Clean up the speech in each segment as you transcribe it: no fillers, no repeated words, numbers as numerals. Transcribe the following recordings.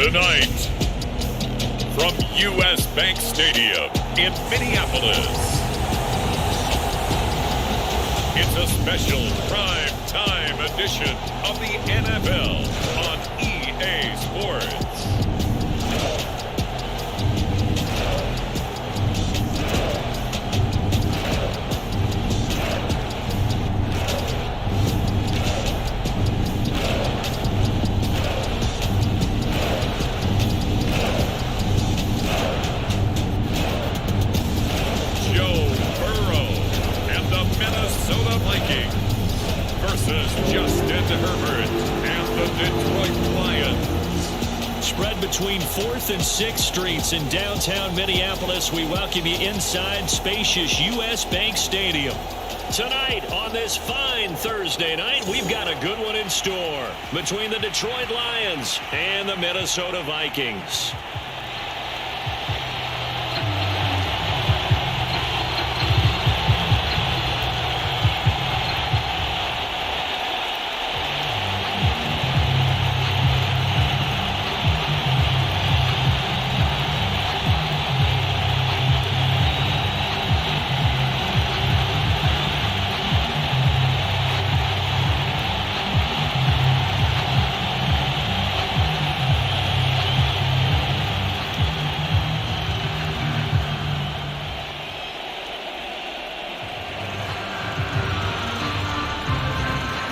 Tonight, from U.S. Bank Stadium in Minneapolis, it's a special prime time edition of the NFL on EA Sports. Vikings versus Justin Herbert and the Detroit Lions. Spread between 4th and 6th Streets in downtown Minneapolis. We welcome you inside spacious U.S. Bank Stadium. Tonight, on this fine Thursday night, we've got a good one in store between the Detroit Lions and the Minnesota Vikings.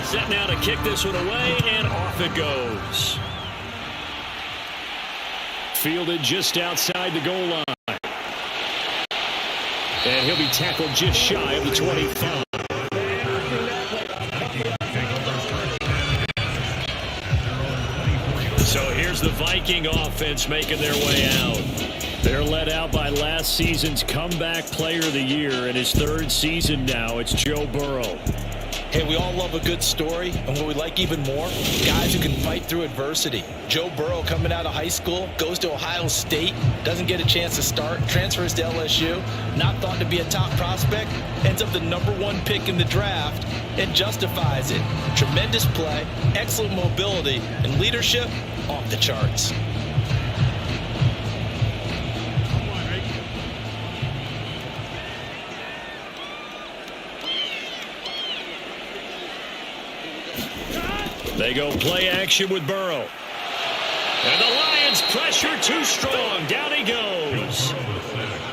Set now to kick this one away, and off it goes. Fielded just outside the goal line. And he'll be tackled just shy of the 25. So here's the Viking offense making their way out. They're led out by last season's comeback player of the year. In his 3rd season now, it's Joe Burrow. Hey, we all love a good story, and what we like even more, guys who can fight through adversity. Joe Burrow coming out of high school, goes to Ohio State, doesn't get a chance to start, transfers to LSU, not thought to be a top prospect, ends up the #1 pick in the draft, and justifies it. Tremendous play, excellent mobility, and leadership off the charts. They go play action with Burrow. And the Lions pressure too strong. Down he goes.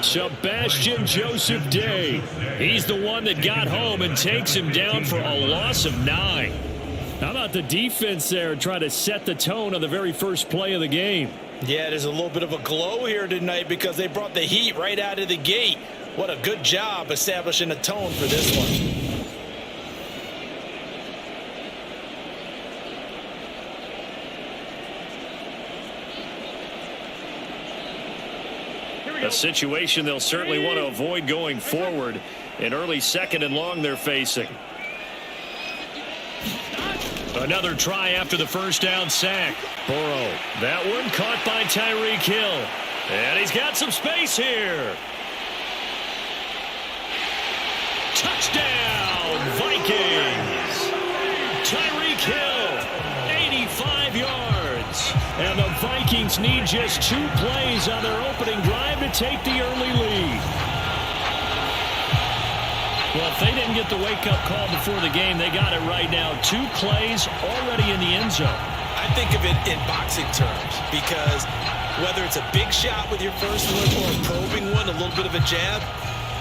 Sebastian Joseph Day. He's the one that got home and takes him down for a loss of 9. How about the defense there trying to set the tone on the very first play of the game? Yeah, there's a little bit of a glow here tonight because they brought the heat right out of the gate. What a good job establishing a tone for this one. A situation they'll certainly want to avoid going forward. An early 2nd and long they're facing. Another try after the first down sack. Burrow. That one caught by Tyreek Hill. And he's got some space here. Touchdown, Vikings. Tyreek Hill, 85 yards. And the Vikings need just 2 plays on their opening drive to take the early lead. Well, if they didn't get the wake-up call before the game, they got it right now. 2 plays already in the end zone. I think of it in boxing terms because whether it's a big shot with your first one or a probing one, a little bit of a jab,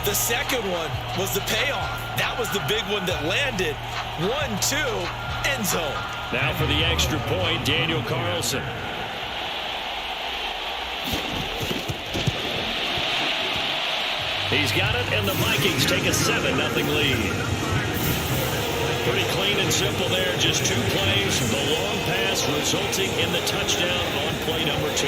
the second one was the payoff. That was the big one that landed. 1-2, end zone. Now for the extra point, Daniel Carlson. He's got it, and the Vikings take a 7-0 lead. Pretty clean and simple there. Just 2 plays. The long pass resulting in the touchdown on play number 2.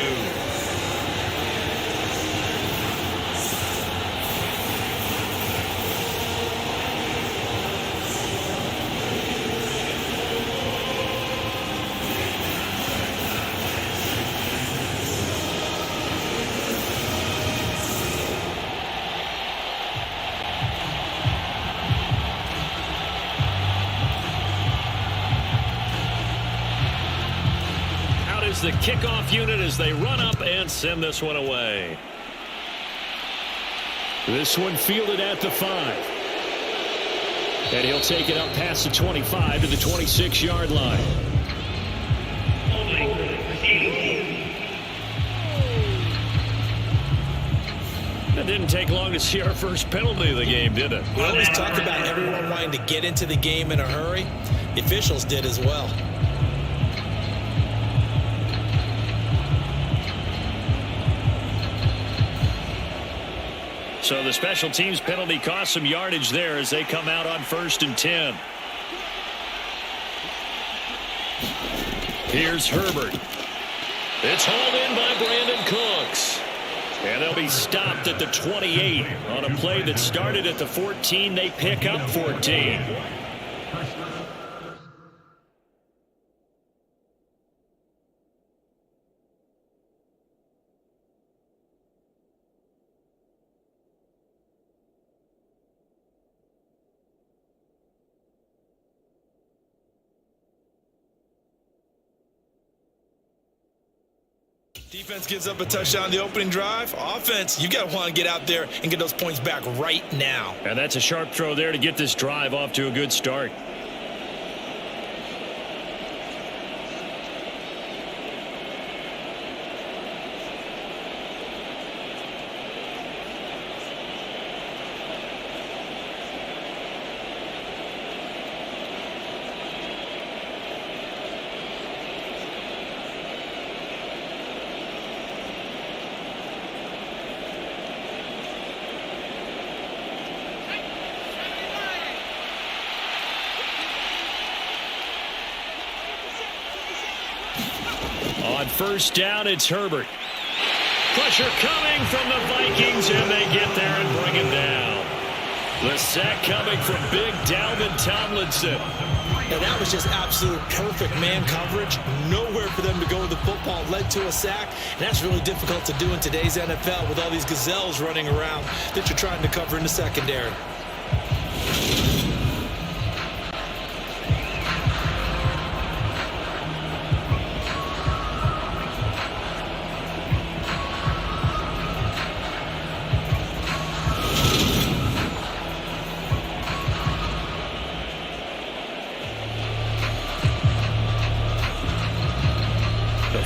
The kickoff unit as they run up and send this one away. This one fielded at the 5. And he'll take it up past the 25 to the 26-yard line. It didn't take long to see our first penalty of the game, did it? We always talked about everyone wanting to get into the game in a hurry. The officials did as well. So the special teams penalty cost some yardage there as they come out on 1st and 10. Here's Herbert. It's hauled in by Brandon Cooks. And they'll be stopped at the 28 on a play that started at the 14. They pick up 14. Defense gives up a touchdown on the opening drive. Offense, you got to want to get out there and get those points back right now. And that's a sharp throw there to get this drive off to a good start. On 1st down, it's Herbert. Pressure coming from the Vikings, and they get there and bring him down. The sack coming from big Dalvin Tomlinson. And that was just absolute perfect man coverage. Nowhere for them to go with the football. Led to a sack, and that's really difficult to do in today's NFL with all these gazelles running around that you're trying to cover in the secondary.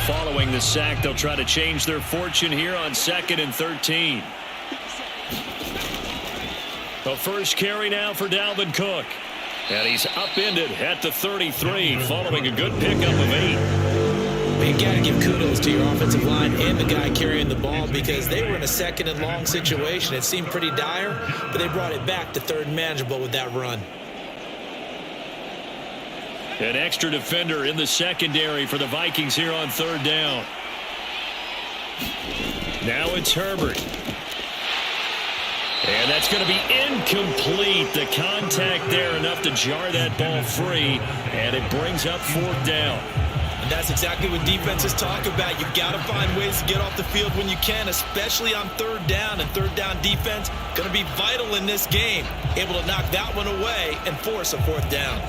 Following the sack, they'll try to change their fortune here on 2nd and 13. The first carry now for Dalvin Cook. And he's upended at the 33 following a good pickup of 8. You got to give kudos to your offensive line and the guy carrying the ball because they were in a 2nd and long situation. It seemed pretty dire, but they brought it back to 3rd and manageable with that run. An extra defender in the secondary for the Vikings here on 3rd down. Now it's Herbert. And that's going to be incomplete. The contact there enough to jar that ball free, and it brings up 4th down. And that's exactly what defenses talk about. You've got to find ways to get off the field when you can, especially on 3rd down. And 3rd down defense going to be vital in this game. Able to knock that one away and force a 4th down.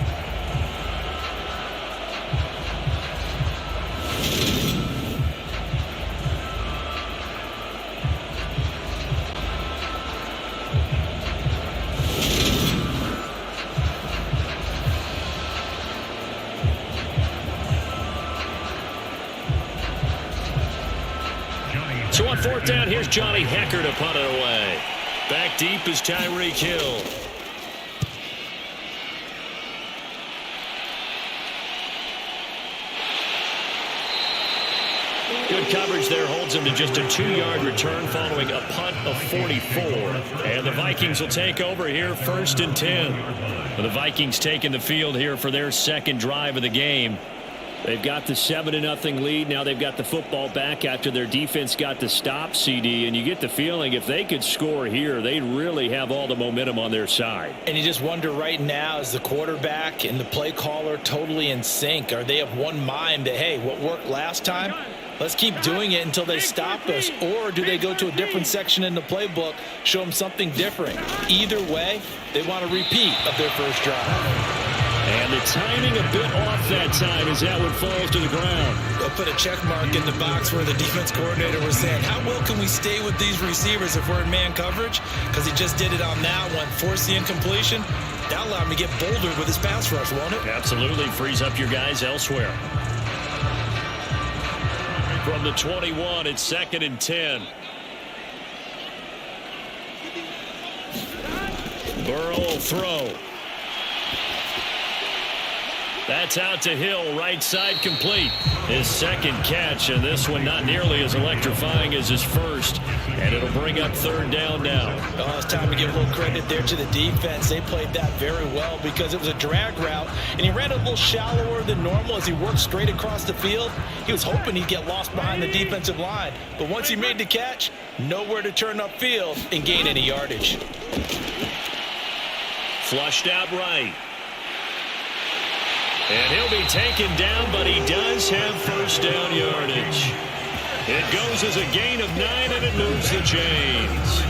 So on 4th down, here's Johnny Hecker to punt it away. Back deep is Tyreek Hill. Good coverage there holds him to just a 2-yard return following a punt of 44. And the Vikings will take over here 1st and 10. The Vikings taking the field here for their 2nd drive of the game. They've got the 7-0 lead. Now they've got the football back after their defense got the stop, CD. And you get the feeling if they could score here, they'd really have all the momentum on their side. And you just wonder right now, is the quarterback and the play caller totally in sync? Are they of one mind that, hey, what worked last time? Let's keep doing it until they stop us. Or do they go to a different section in the playbook, show them something different? Either way, they want a repeat of their first drive. And the timing a bit off that time as that one falls to the ground. They'll put a check mark in the box where the defense coordinator was saying, how well can we stay with these receivers if we're in man coverage? Because he just did it on that one, forced the incompletion. That'll allow him to get bolder with his pass rush, won't it? Absolutely. Frees up your guys elsewhere. From the 21, it's 2nd and 10. Burrow will throw. That's out to Hill, right side complete. His second catch, and this one not nearly as electrifying as his first. And it'll bring up 3rd down now. Oh, it's time to give a little credit there to the defense. They played that very well because it was a drag route, and he ran a little shallower than normal as he worked straight across the field. He was hoping he'd get lost behind the defensive line, but once he made the catch, nowhere to turn upfield and gain any yardage. Flushed out right. And he'll be taken down, but he does have 1st down yardage. It goes as a gain of 9, and it moves the chains.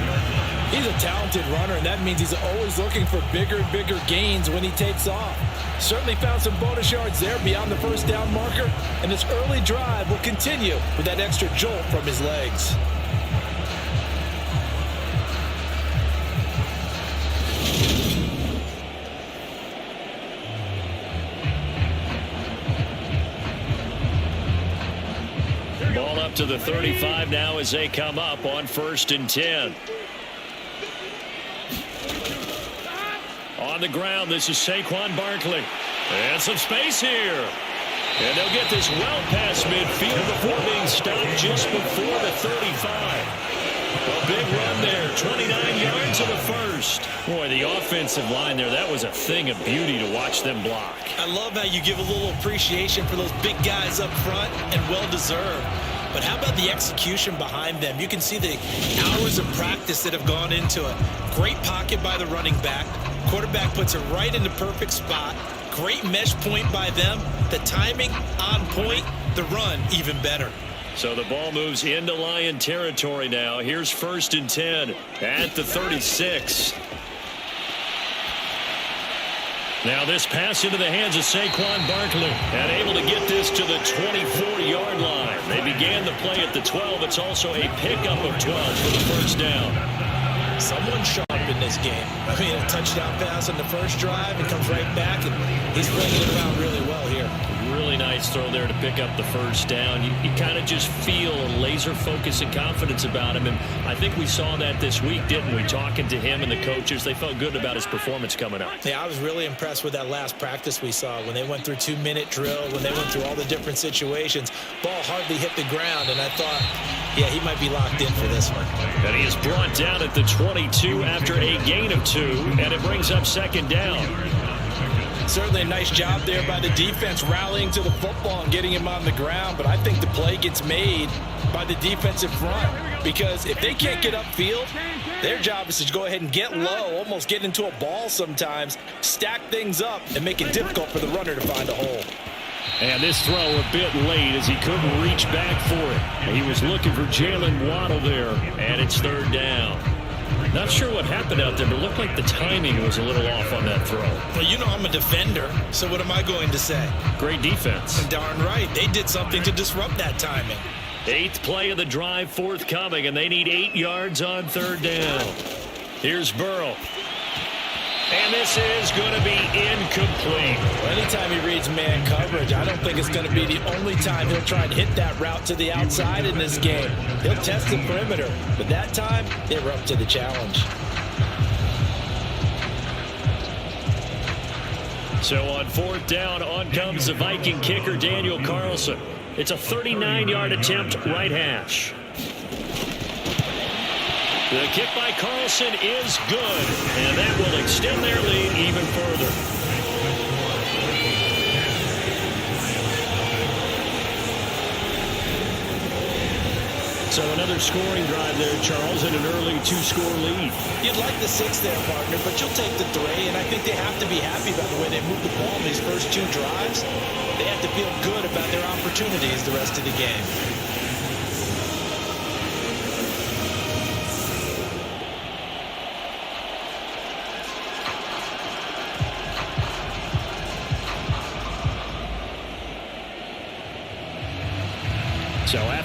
He's a talented runner, and that means he's always looking for bigger and bigger gains when he takes off. Certainly found some bonus yards there beyond the 1st down marker, and this early drive will continue with that extra jolt from his legs. Ball up to the 35 now as they come up on 1st and 10. On the ground, this is Saquon Barkley. And some space here. And they'll get this well past midfield before being stopped just before the 35. A big run there, 29 yards in the first. Boy, the offensive line there, that was a thing of beauty to watch them block. I love how you give a little appreciation for those big guys up front, and well-deserved. But how about the execution behind them? You can see the hours of practice that have gone into it. Great pocket by the running back. Quarterback puts it right in the perfect spot. Great mesh point by them. The timing on point. The run even better. So the ball moves into Lion territory now. Here's 1st and 10 at the 36. Now this pass into the hands of Saquon Barkley, and able to get this to the 24-yard line. They began the play at the 12. It's also a pickup of 12 for the 1st down. Someone sharp in this game. I mean, a touchdown pass on the first drive and comes right back, and he's flinging it around really well here. Really nice throw there to pick up the 1st down. You kind of just feel a laser focus and confidence about him, and I think we saw that this week, didn't we? Talking to him and the coaches, they felt good about his performance coming up. Yeah, I was really impressed with that last practice we saw when they went through 2-minute drill, when they went through all the different situations. Ball hardly hit the ground, and I thought, yeah, he might be locked in for this one. And he is brought down at the 22 after a gain of 2, and it brings up 2nd down. Certainly a nice job there by the defense rallying to the football and getting him on the ground, but I think the play gets made by the defensive front, because if they can't get upfield, their job is to go ahead and get low, almost get into a ball sometimes, stack things up, and make it difficult for the runner to find a hole. And this throw a bit late as he couldn't reach back for it. He was looking for Jalen Waddle there, and it's 3rd down. Not sure what happened out there, but it looked like the timing was a little off on that throw. Well, you know I'm a defender, so what am I going to say? Great defense. Darn right. They did something to disrupt that timing. 8th play of the drive forthcoming, and they need 8 yards on 3rd down. Here's Burrow. And this is going to be incomplete. Well, anytime he reads man coverage, I don't think it's going to be the only time he'll try and hit that route to the outside in this game. He'll test the perimeter, but that time, they were up to the challenge. So on 4th down, on comes the Viking kicker, Daniel Carlson. It's a 39-yard attempt, right hash. The kick by Carlson is good, and that will extend their lead even further. So another scoring drive there, Charles, and an early 2-score lead. You'd like the 6 there, partner, but you'll take the 3, and I think they have to be happy about the way they moved the ball in these first 2 drives. They have to feel good about their opportunities the rest of the game.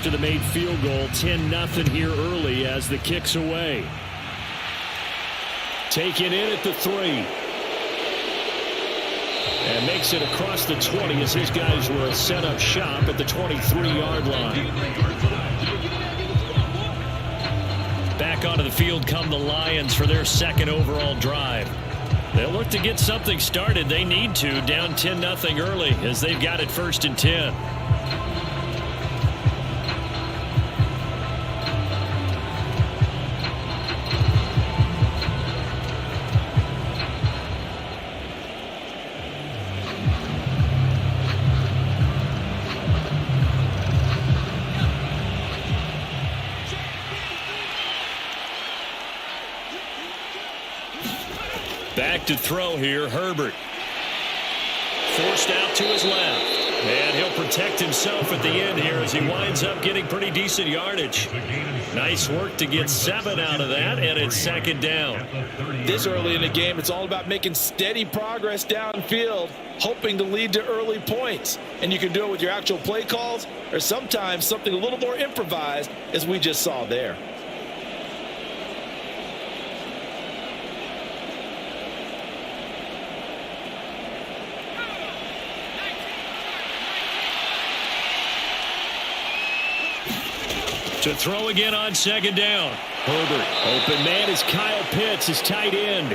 after the made field goal. 10-0 here early as the kick's away. Taken in at the 3. And makes it across the 20 as his guys will set up shop at the 23-yard line. Back onto the field come the Lions for their second overall drive. They'll look to get something started. They need to, down 10-0 early as they've got it 1st and 10. Back to throw here, Herbert. Forced out to his left. And he'll protect himself at the end here as he winds up getting pretty decent yardage. Nice work to get 7 out of that, and it's 2nd down. This early in the game, it's all about making steady progress downfield, hoping to lead to early points. And you can do it with your actual play calls or sometimes something a little more improvised, as we just saw there. To throw again on 2nd down. Herbert. Open man is Kyle Pitts, his tight end.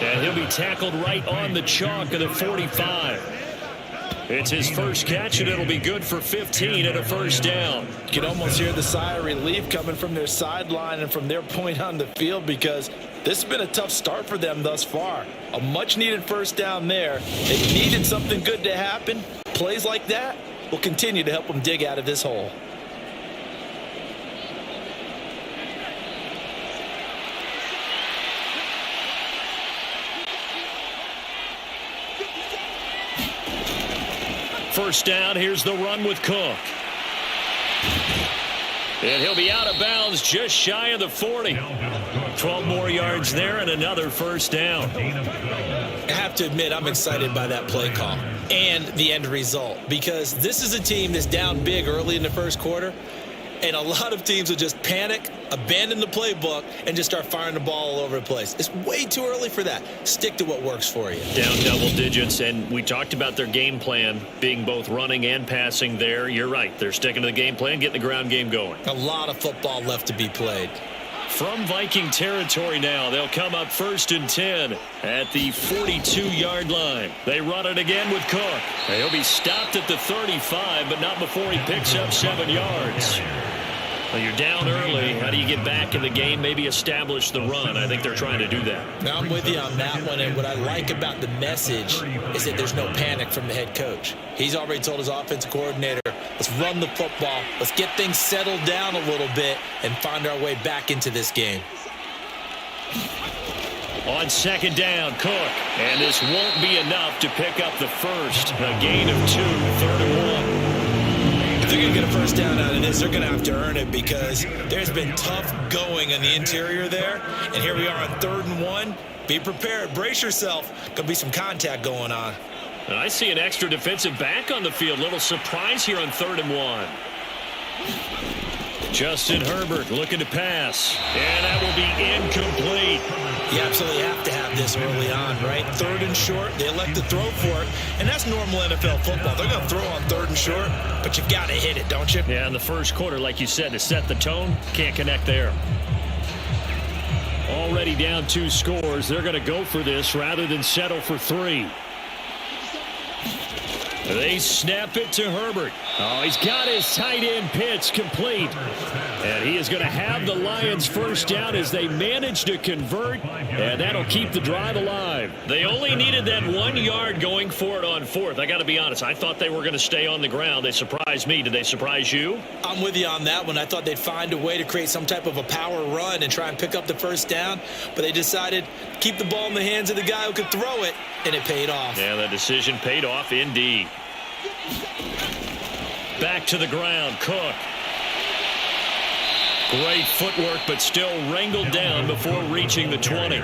And he'll be tackled right on the chalk of the 45. It's his first catch, and it'll be good for 15 and a 1st down. You can almost hear the sigh of relief coming from their sideline and from their point on the field, because this has been a tough start for them thus far. A much-needed 1st down there. They needed something good to happen. Plays like that will continue to help them dig out of this hole. First down, here's the run with Cook. And he'll be out of bounds just shy of the 40. 12 more yards there and another 1st down. I have to admit, I'm excited by that play call and the end result, because this is a team that's down big early in the 1st quarter, and a lot of teams will just panic, abandon the playbook, and just start firing the ball all over the place. It's way too early for that. Stick to what works for you. Down double digits, and we talked about their game plan being both running and passing there. You're right. They're sticking to the game plan, getting the ground game going. A lot of football left to be played. From Viking territory now, they'll come up 1st and 10 at the 42-yard line. They run it again with Cook. He'll be stopped at the 35, but not before he picks up 7 yards. Well, you're down early. How do you get back in the game? Maybe establish the run. I think they're trying to do that. Now, I'm with you on that one, and what I like about the message is that there's no panic from the head coach. He's already told his offensive coordinator, let's run the football, let's get things settled down a little bit and find our way back into this game. On 2nd down, Cook. And this won't be enough to pick up the first. A gain of 2, 3rd and 1. If they're going to get a 1st down out of this, they're going to have to earn it, because there's been tough going in the interior there. And here we are on 3rd and 1. Be prepared. Brace yourself. Going to be some contact going on. And I see an extra defensive back on the field. Little surprise here on 3rd and 1. Justin Herbert looking to pass. And that will be incomplete. You absolutely have to have this early on, right? 3rd and short, they elect to throw for it, and that's normal NFL football. They're going to throw on 3rd and short, but you've got to hit it, don't you? Yeah, in the 1st quarter, like you said, to set the tone, can't connect there. Already down 2 scores. They're going to go for this rather than settle for 3. They snap it to Herbert. Oh, he's got his tight end Pitts complete. And he is going to have the Lions 1st down as they manage to convert. And that'll keep the drive alive. They only needed that 1 yard going for it on 4th. I got to be honest. I thought they were going to stay on the ground. They surprised me. Did they surprise you? I'm with you on that one. I thought they'd find a way to create some type of a power run and try and pick up the 1st down. But they decided to keep the ball in the hands of the guy who could throw it. And it paid off. Yeah, that decision paid off indeed. Back to the ground, Cook. Great footwork, but still wrangled down before reaching the 20.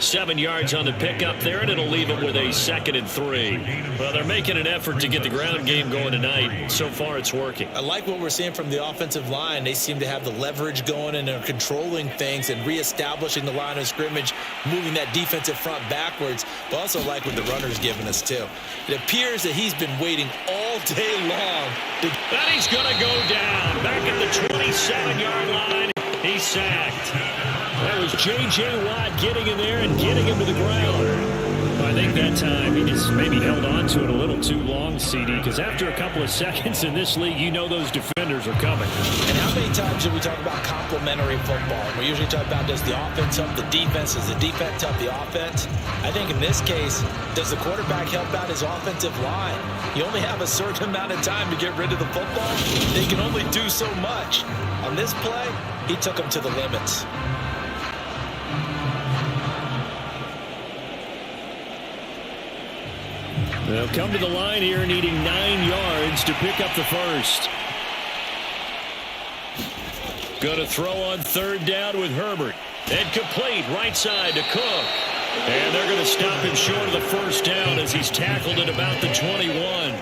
7 yards on the pickup there, and it'll leave them with a 2nd and 3. Well, they're making an effort to get the ground game going tonight. So far, it's working. I like what we're seeing from the offensive line. They seem to have the leverage going, and they're controlling things and reestablishing the line of scrimmage, moving that defensive front backwards. But also like what the runner's giving us, too. It appears that he's been waiting all day long. And he's going to go down. Back at the 27-yard line. He's sacked. That was J.J. Watt getting in there and getting him to the ground. Well, I think that time he just maybe held on to it a little too long, CD, because after a couple of seconds in this league, you know those defenders are coming. And how many times do we talk about complementary football? We usually talk about, does the offense help the defense? Does the defense help the offense? I think in this case, does the quarterback help out his offensive line? You only have a certain amount of time to get rid of the football. They can only do so much. On this play, he took them to the limits. They'll come to the line here needing 9 yards to pick up the first. Going to throw on 3rd down with Herbert. And complete right side to Cook. And they're going to stop him short of the first down as he's tackled at about the 21.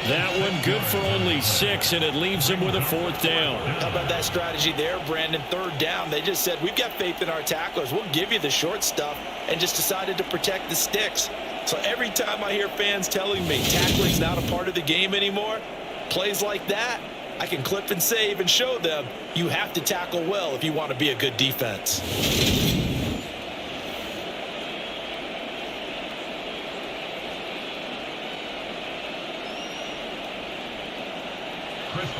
That one good for only 6, and it leaves him with a 4th down. How about that strategy there, Brandon? 3rd down. They just said, we've got faith in our tacklers. We'll give you the short stuff, and just decided to protect the sticks. So every time I hear fans telling me tackling's not a part of the game anymore, plays like that, I can clip and save and show them you have to tackle well if you want to be a good defense.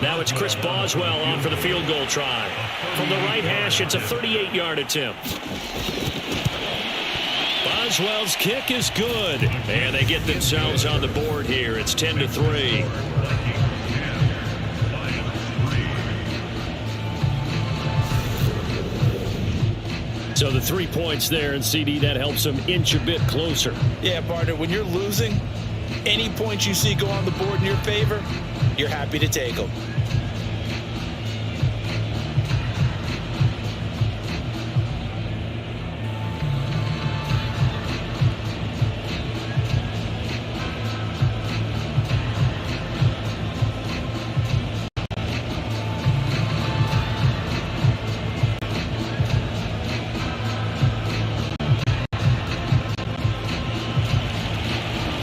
Now it's Chris Boswell on for the field goal try. From the right hash, it's a 38-yard attempt. Boswell's kick is good. And they get themselves on the board here. It's 10-3. So the 3 points there, and CD, that helps them inch a bit closer. Yeah, partner, when you're losing, any points you see go on the board in your favor, you're happy to take them.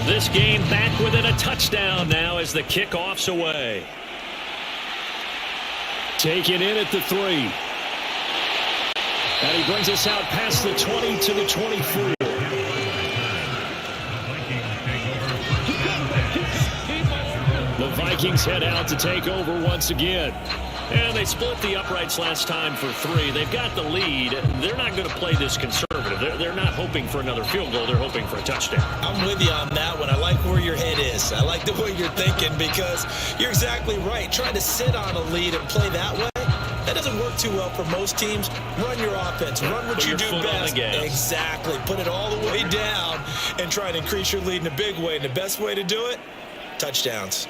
This game back within a touchdown now as the kickoff's away. Taken in at the 3. And he brings us out past the 20 to the 24. The Vikings head out to take over once again. And they split the uprights last time for 3. They've got the lead. They're not going to play this conservative. They're not hoping for another field goal. They're hoping for a touchdown. I'm with you on that one. I like where your head is. I like the way you're thinking because you're exactly right. Trying to sit on a lead and play that way, that doesn't work too well for most teams. Run your offense. Run what you do best. Exactly. Put it all the way down and try and increase your lead in a big way. And the best way to do it, touchdowns.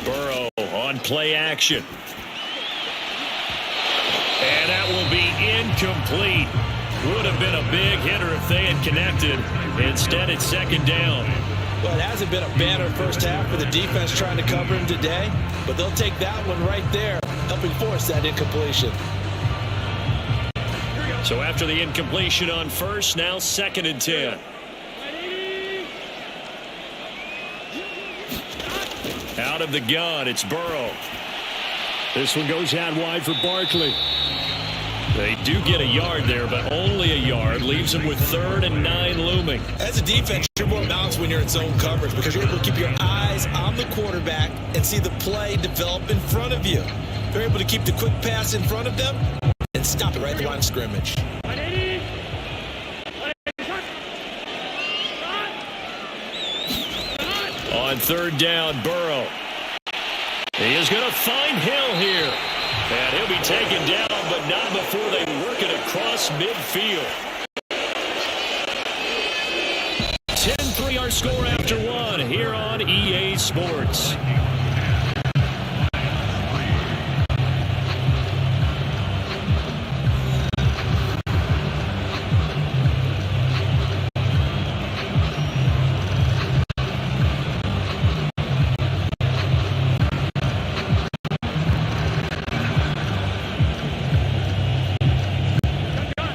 Burrow on play action. And that will be incomplete. Would have been a big hitter if they had connected. Instead, it's 2nd down. Well, it hasn't been a banner first half for the defense trying to cover him today, but they'll take that one right there, helping force that incompletion. So after the incompletion on first, now 2nd and 10. Out of the gun, it's Burrow. This one goes out wide for Barkley. They do get a yard there, but only a yard. Leaves them with 3rd and 9 looming. As a defense, you're more balanced when you're in zone coverage because you're able to keep your eyes on the quarterback and see the play develop in front of you. They're able to keep the quick pass in front of them and stop it right at the line of scrimmage. On 3rd down, Burrow. He is going to find Hill here. And he'll be taken down, but not before they work it across midfield. 10-3 our score after 1 here on EA Sports.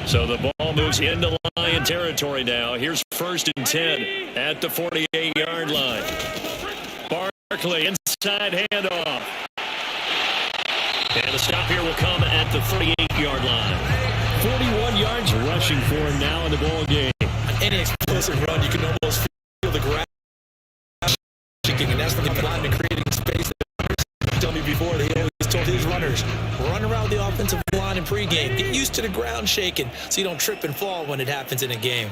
So the ball moves into Lion territory now. Here's 1st and 10 at the 48-yard line. Barkley inside handoff. And the stop here will come at the 38-yard line. 41 yards rushing for him now in the ball game. Any explosive run, you can almost feel the ground shaking, and that's from the lineman creating space. Tell me before, they always told his runners, run around the offensive line in pregame. Get used to the ground shaking so you don't trip and fall when it happens in a game.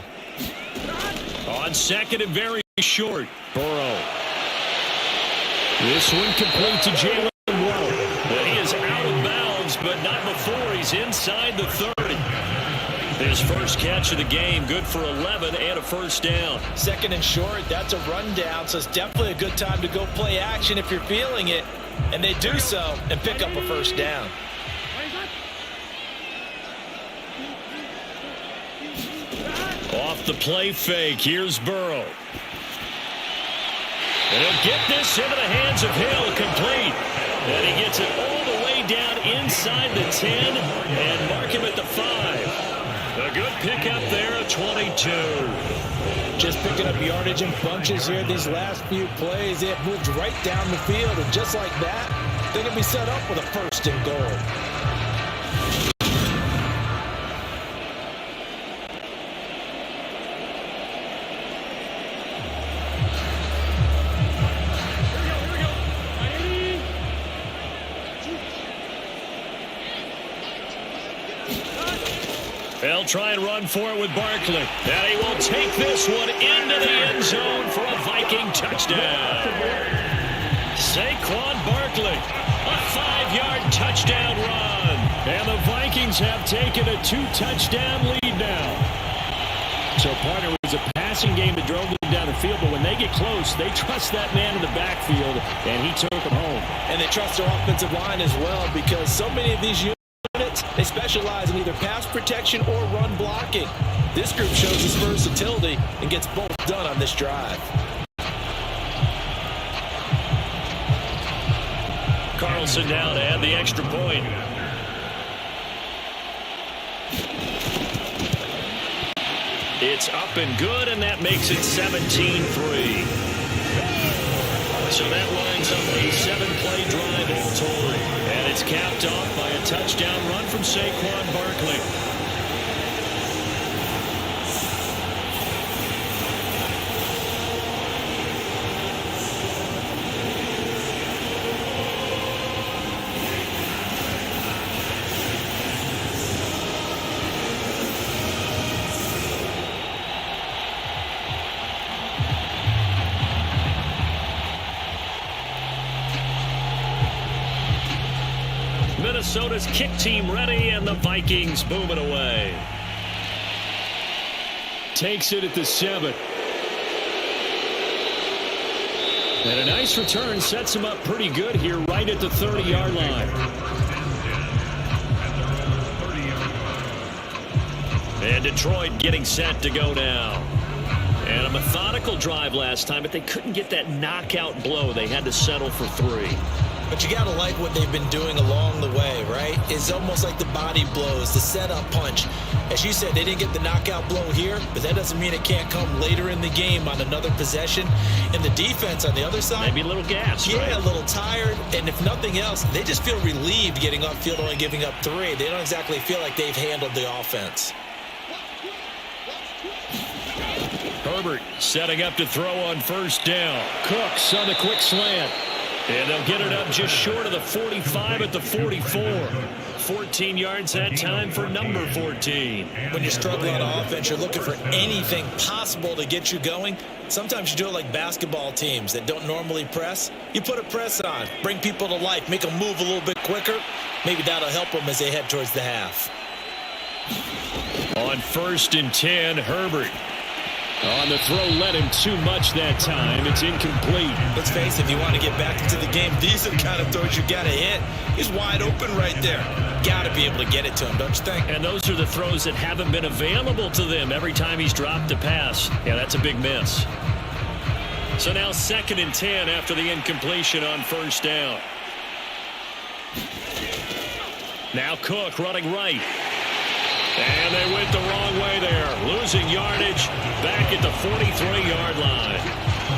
On 2nd and very short, Burrow. This one complete to Jalen Waddle. But he is out of bounds, but not before he's inside the 30. His first catch of the game, good for 11 and a 1st down. 2nd and short, that's a rundown, so it's definitely a good time to go play action if you're feeling it. And they do so and pick up a 1st down. Off the play fake, here's Burrow. And he'll get this into the hands of Hill, complete. And he gets it all the way down inside the 10 and mark him at the 5. A good pickup there at 22. Just picking up yardage in bunches here these last few plays. They have moved right down the field, and just like that, they're going to be set up with a 1st and goal. They'll try and run for it with Barkley. And he will take this one into the end zone for a Viking touchdown. Saquon Barkley, a 5-yard touchdown run. And the Vikings have taken a 2-touchdown lead now. So, partner, it was a passing game that drove them down the field, but when they get close, they trust that man in the backfield, and he took them home. And they trust their offensive line as well, because so many of these units, they specialize in either pass protection or run blocking. This group shows its versatility and gets both done on this drive. Carlson down to add the extra point. It's up and good, and that makes it 17-3. So that lines up a 7-play drive all told. And it's capped off by a touchdown run from Saquon Barkley. Minnesota's kick team ready, and the Vikings boom it away. Takes it at the 7. And a nice return sets him up pretty good here right at the 30-yard line. And Detroit getting set to go now. And a methodical drive last time, but they couldn't get that knockout blow. They had to settle for 3. But you got to like what they've been doing along the way, right? It's almost like the body blows, the setup punch. As you said, they didn't get the knockout blow here, but that doesn't mean it can't come later in the game on another possession. And the defense on the other side, maybe a little gassed, yeah, right? A little tired. And if nothing else, they just feel relieved getting upfield, only giving up 3. They don't exactly feel like they've handled the offense. Herbert setting up to throw on 1st down. Cooks on the quick slant. And they'll get it up just short of the 45 at the 44. 14 yards that time for number 14. When you're struggling on offense, you're looking for anything possible to get you going. Sometimes you do it like basketball teams that don't normally press. You put a press on, bring people to life, make them move a little bit quicker. Maybe that'll help them as they head towards the half. On 1st and 10, Herbert. On the throw, led him too much that time. It's incomplete. Let's face it, if you want to get back into the game, these are the kind of throws you got to hit. He's wide open right there. Got to be able to get it to him, don't you think? And those are the throws that haven't been available to them every time he's dropped a pass. Yeah, that's a big miss. So now 2nd and 10 after the incompletion on 1st down. Now Cook running right. And And they went the wrong way there. Losing yardage back at the 43-yard line.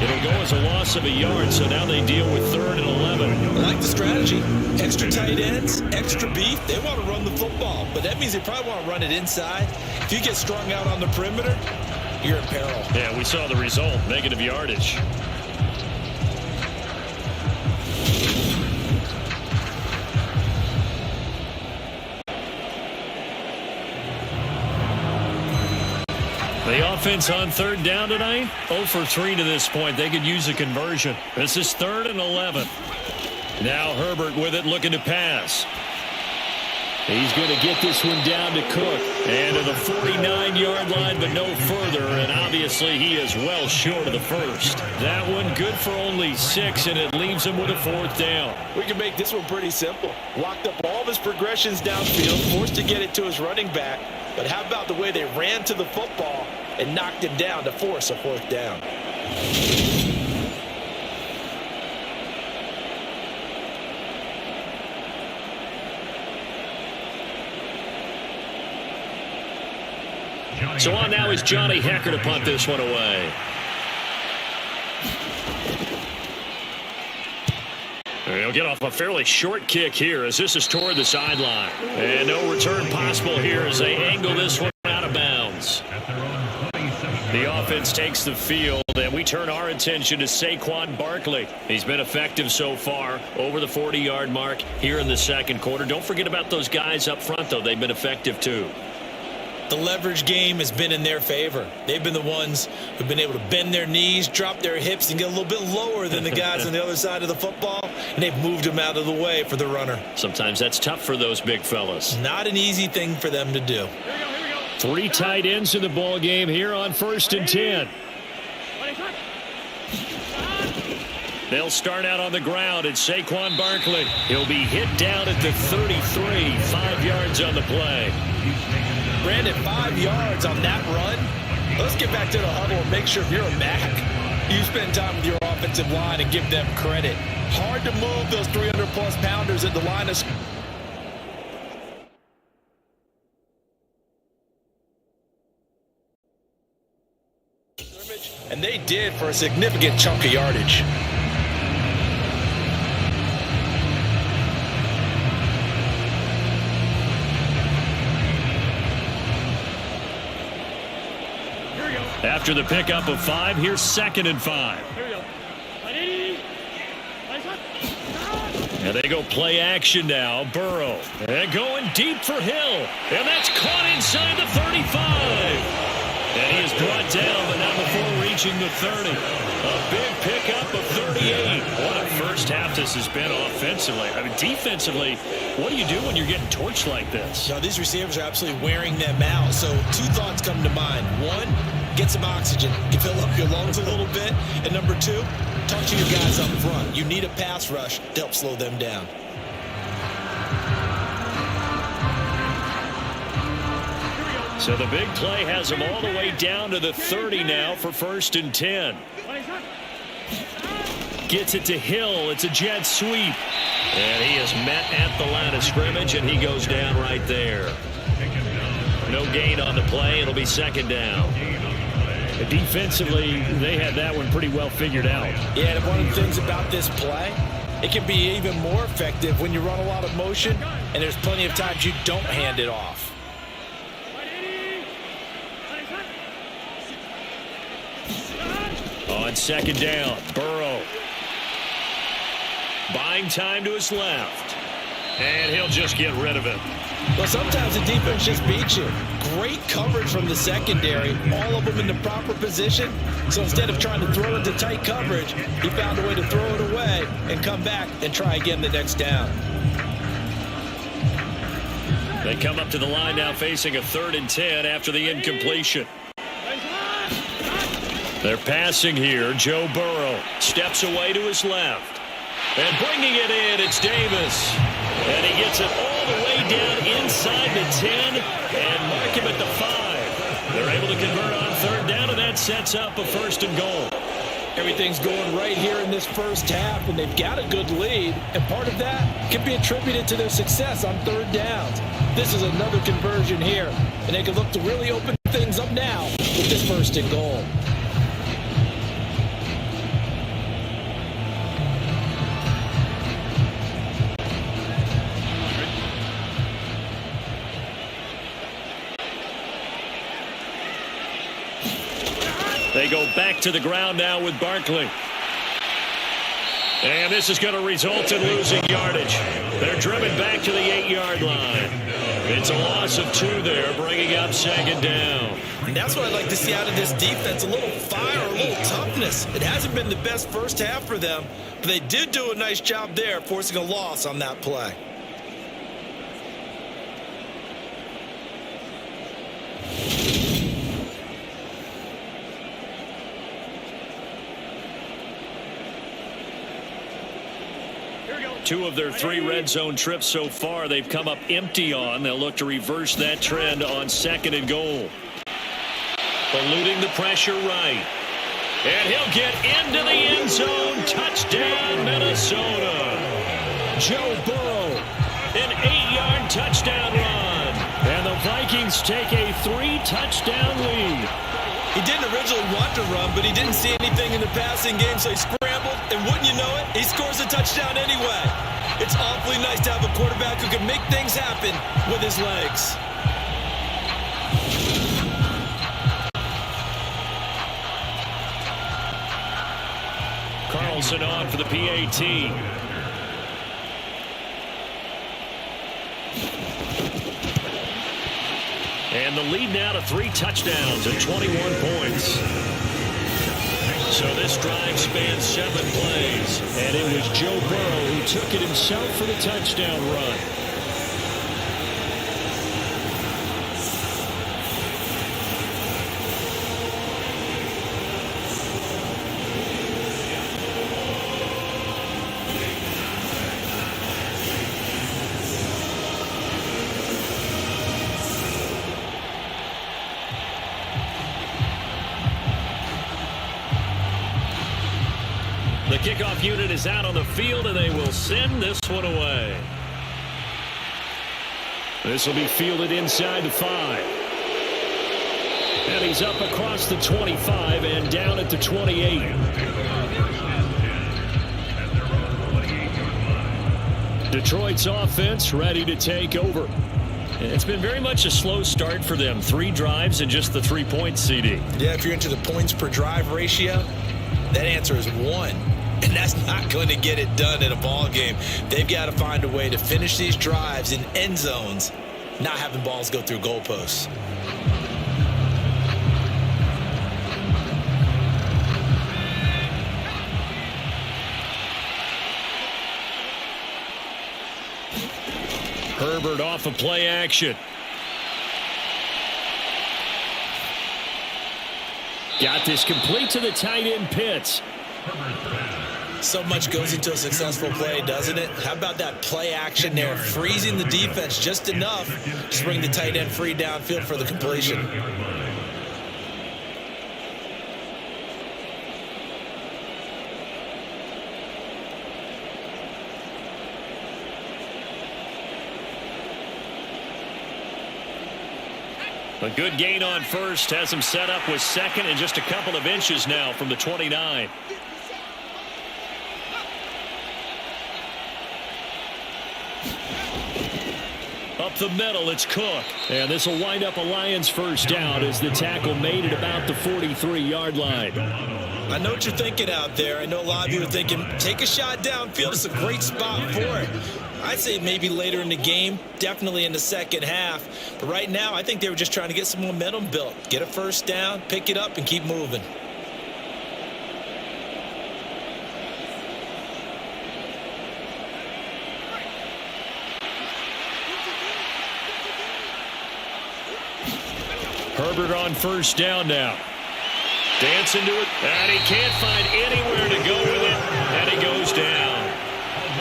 It'll go as a loss of a yard, so now they deal with 3rd and 11. I like the strategy. Extra tight ends, extra beef. They want to run the football, but that means they probably want to run it inside. If you get strung out on the perimeter, you're in peril. Yeah, we saw the result, negative yardage. The offense on 3rd down tonight, 0 for 3 to this point. They could use a conversion. This is 3rd and 11. Now Herbert with it, looking to pass. He's going to get this one down to Cook. And to the 49-yard line, but no further. And obviously he is well short of the first. That one good for only 6, and it leaves him with a 4th down. We can make this one pretty simple. Locked up all of his progressions downfield, forced to get it to his running back. But how about the way they ran to the football and knocked him down to force a 4th down? So on now is Johnny Hecker to punt this one away. He'll get off a fairly short kick here as this is toward the sideline. And no return possible here as they angle this one out of bounds. The offense takes the field, and we turn our attention to Saquon Barkley. He's been effective so far over the 40-yard mark here in the second quarter. Don't forget about those guys up front, though. They've been effective, too. The leverage game has been in their favor. They've been the ones who've been able to bend their knees, drop their hips, and get a little bit lower than the guys on the other side of the football, and they've moved them out of the way for the runner. Sometimes that's tough for those big fellas. Not an easy thing for them to do. 3 tight ends in the ball game here on 1st and 10. They'll start out on the ground at Saquon Barkley. He'll be hit down at the 33, 5 yards on the play. Brandon, 5 yards on that run. Let's get back to the huddle and make sure if you're a back, you spend time with your offensive line and give them credit. Hard to move those 300-plus pounders at the line of scrimmage, and they did for a significant chunk of yardage. After the pickup of 5, here's 2nd and 5. And they go play action now. Burrow. And going deep for Hill. And that's caught inside the 35. And he is brought down, but not before reaching the 30. A big pickup of 38. What a first half this has been offensively. I mean, defensively, what do you do when you're getting torched like this? No, these receivers are absolutely wearing them out. So 2 thoughts come to mind. 1, get some oxygen. You fill up your lungs a little bit. And number 2, talk to your guys up front. You need a pass rush to help slow them down. So the big play has him all the way down to the 30 now for 1st and 10. Gets it to Hill. It's a jet sweep. And he is met at the line of scrimmage, and he goes down right there. No gain on the play. It'll be 2nd down. Defensively, they had that one pretty well figured out. Yeah, and one of the things about this play, it can be even more effective when you run a lot of motion, and there's plenty of times you don't hand it off. On 2nd down, Burrow. Buying time to his left. And he'll just get rid of it. Well, sometimes the defense just beats you. Great coverage from the secondary, all of them in the proper position. So instead of trying to throw into tight coverage, he found a way to throw it away and come back and try again the next down. They come up to the line now facing a 3rd and 10 after the incompletion. They're passing here. Joe Burrow steps away to his left. And bringing it in, it's Davis. And he gets it all the way down inside the 10 and mark him at the 5. They're able to convert on 3rd down, and that sets up a 1st and goal. Everything's going right here in this first half, and they've got a good lead. And part of that can be attributed to their success on 3rd downs. This is another conversion here, and they can look to really open things up now with this first and goal. They go back to the ground now with Barkley. And this is going to result in losing yardage. They're driven back to the 8-yard line. It's a loss of 2 there, bringing up second down. And that's what I'd like to see out of this defense, a little fire, a little toughness. It hasn't been the best first half for them, but they did do a nice job there, forcing a loss on that play. Two of their 3 red zone trips so far they've come up empty on. They'll look to reverse that trend on second and goal. Eluding the pressure right. And he'll get into the end zone. Touchdown, Minnesota. Joe Burrow, an 8-yard touchdown run. And the Vikings take a 3-touchdown lead. He didn't originally want to run, but he didn't see anything in the passing game, so he scrambled, and wouldn't you know it, he scores a touchdown anyway. It's awfully nice to have a quarterback who can make things happen with his legs. Carlson on for the PAT. And the lead now to 3 touchdowns and 21 points. So this drive spans 7 plays. And it was Joe Burrow who took it himself for the touchdown run. The kickoff unit is out on the field, and they will send this one away. This will be fielded inside the 5. And he's up across the 25 and down at the 28. Detroit's offense ready to take over. It's been very much a slow start for them. 3 drives and just the 3 points, CD. Yeah, if you're into the points per drive ratio, that answer is 1. And that's not going to get it done in a ball game. They've got to find a way to finish these drives in end zones, not having balls go through goalposts. Herbert off of play action. Got this complete to the tight end Pitts. So much goes into a successful play, doesn't it? How about that play action there, freezing the defense just enough to bring the tight end free downfield for the completion. A good gain on first has him set up with second and just a couple of inches now from the 29. Up the middle, it's Cook. And this will wind up a Lions first down as the tackle made at about the 43-yard line. I know what you're thinking out there. I know a lot of you are thinking, take a shot downfield. It's a great spot for it. I'd say maybe later in the game, definitely in the second half. But right now, I think they were just trying to get some momentum built. Get a first down, pick it up, and keep moving. Herbert on first down now. Dancing to it, and he can't find anywhere to go with it, and he goes down.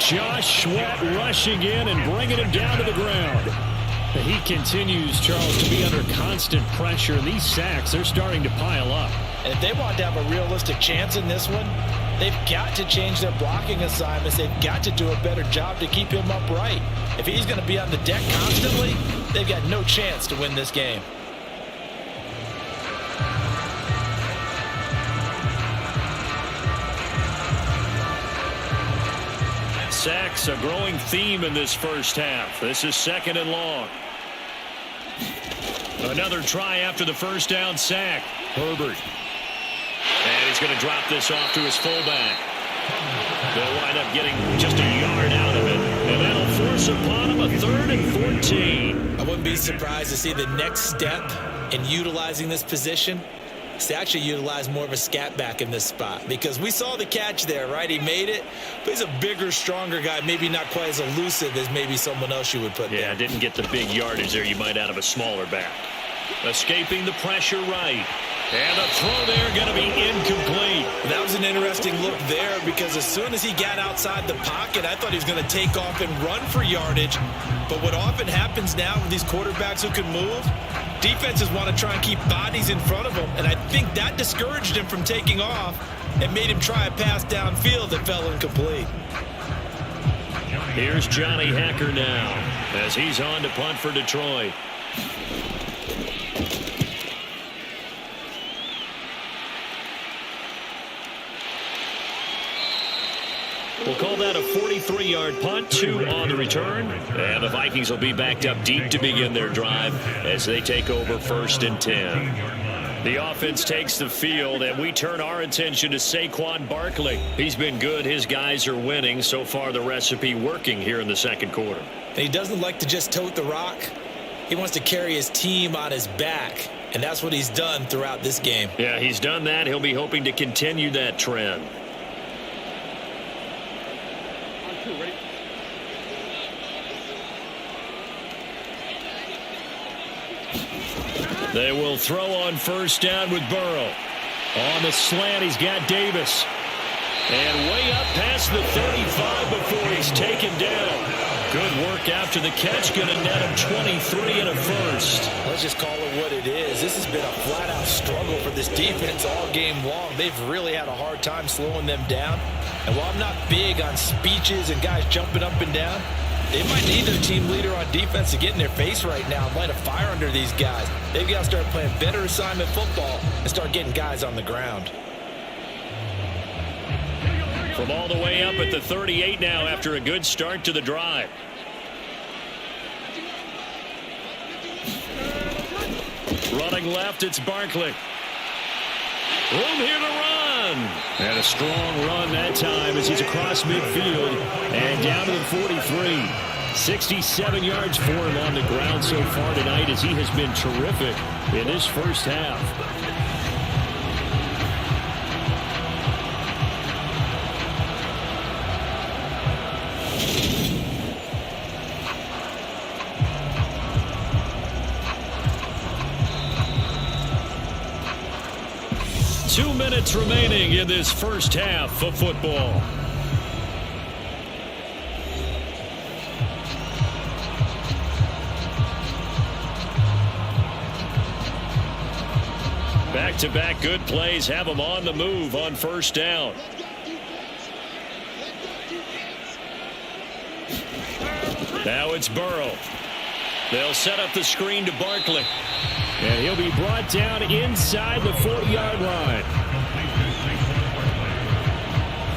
Josh Sweat rushing in and bringing him down to the ground. He continues, Charles, to be under constant pressure, and these sacks, they're starting to pile up. And if they want to have a realistic chance in this one, they've got to change their blocking assignments. They've got to do a better job to keep him upright. If he's going to be on the deck constantly, they've got no chance to win this game. Sacks a growing theme in this first half. This is 2nd and long. Another try after the first down sack. Herbert. And he's going to drop this off to his fullback. They'll wind up getting just a yard out of it. And that'll force upon him a 3rd and 14. I wouldn't be surprised to see the next step in utilizing this position is to actually utilize more of a scat back in this spot, because we saw the catch there, right? He made it, but he's a bigger, stronger guy, maybe not quite as elusive as maybe someone else you would put there. Yeah, didn't get the big yardage there you might out of a smaller back. Escaping the pressure right. And the throw there going to be incomplete. That was an interesting look there, because as soon as he got outside the pocket, I thought he was going to take off and run for yardage. But what often happens now with these quarterbacks who can move, defenses want to try and keep bodies in front of them. And I think that discouraged him from taking off and made him try a pass downfield that fell incomplete. Here's Johnny Hacker now as he's on to punt for Detroit. We'll call that a 43-yard punt, 2 on the return. And the Vikings will be backed up deep to begin their drive as they take over 1st and 10. The offense takes the field, and we turn our attention to Saquon Barkley. He's been good. His guys are winning. So far, the recipe working here in the 2nd quarter. He doesn't like to just tote the rock. He wants to carry his team on his back, and that's what he's done throughout this game. Yeah, he's done that. He'll be hoping to continue that trend. They will throw on 1st down with Burrow. On the slant, he's got Davis. And way up past the 35 before he's taken down. Good work after the catch. Going to net him 23 and a first. Let's just call it what it is. This has been a flat-out struggle for this defense all game long. They've really had a hard time slowing them down. And while I'm not big on speeches and guys jumping up and down, they might need their team leader on defense to get in their face right now and light a fire under these guys. They've got to start playing better assignment football and start getting guys on the ground. From all the way up at the 38 now after a good start to the drive. Running left, it's Barkley. Room here to run. And a strong run that time as he's across midfield and down to the 43. 67 yards for him on the ground so far tonight as he has been terrific in this first half. Two minutes remaining in this first half of football. Back-to-back good plays have them on the move on 1st down. Now it's Burrow. They'll set up the screen to Barkley. And he'll be brought down inside the 40-yard line.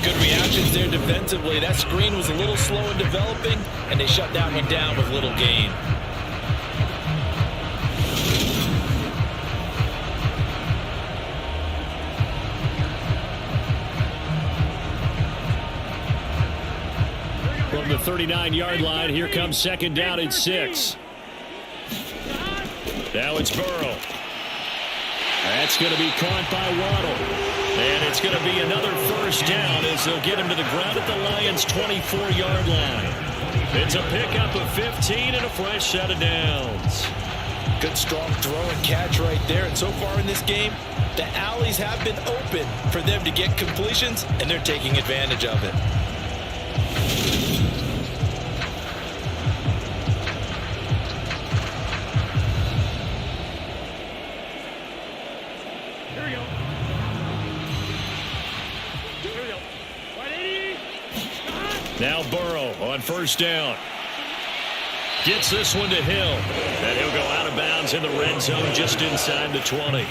Good reactions there defensively. That screen was a little slow in developing, and they shut that one down with little gain. From the 39-yard line, here comes 2nd down and 6. Now it's Burrow. That's going to be caught by Waddle. And it's going to be another 1st down as they'll get him to the ground at the Lions' 24-yard line. It's a pickup of 15 and a fresh set of downs. Good strong throw and catch right there. And so far in this game, the alleys have been open for them to get completions, and they're taking advantage of it. Now Burrow on 1st down. Gets this one to Hill. And he'll go out of bounds in the red zone just inside the 20.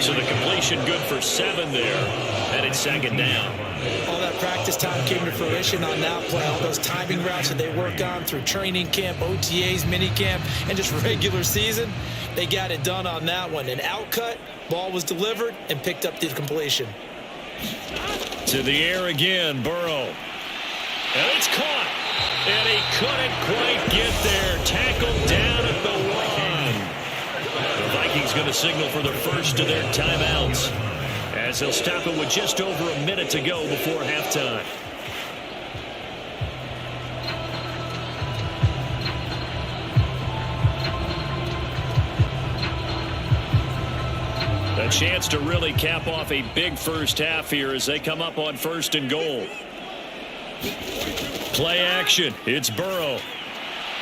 So the completion good for 7 there. And it's second down. All that practice time came to fruition on that play. All those timing routes that they work on through training camp, OTAs, minicamp, and just regular season, they got it done on that one. An outcut, ball was delivered, and picked up the completion. To the air again, Burrow. And it's caught. And he couldn't quite get there. Tackled down at the 1. The Vikings going to signal for the first of their timeouts, as they'll stop it with just over a minute to go before halftime. A chance to really cap off a big first half here as they come up on 1st and goal. Play action. It's Burrow.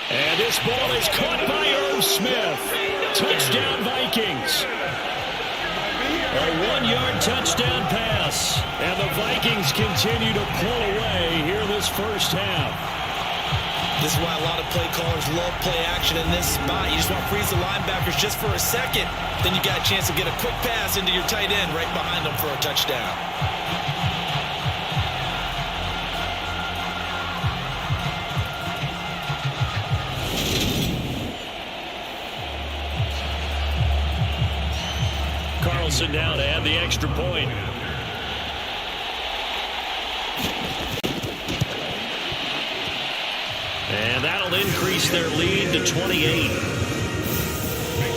And this ball is caught by Irv Smith. Touchdown Vikings. A 1-yard touchdown pass. And the Vikings continue to pull away here this first half. This is why a lot of play callers love play action in this spot. You just want to freeze the linebackers just for a second. Then you got a chance to get a quick pass into your tight end right behind them for a touchdown. Carlson now to add the extra point. And that'll increase their lead to 28.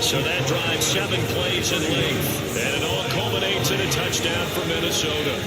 So that drives 7 plays in length. And it all culminates in a touchdown for Minnesota.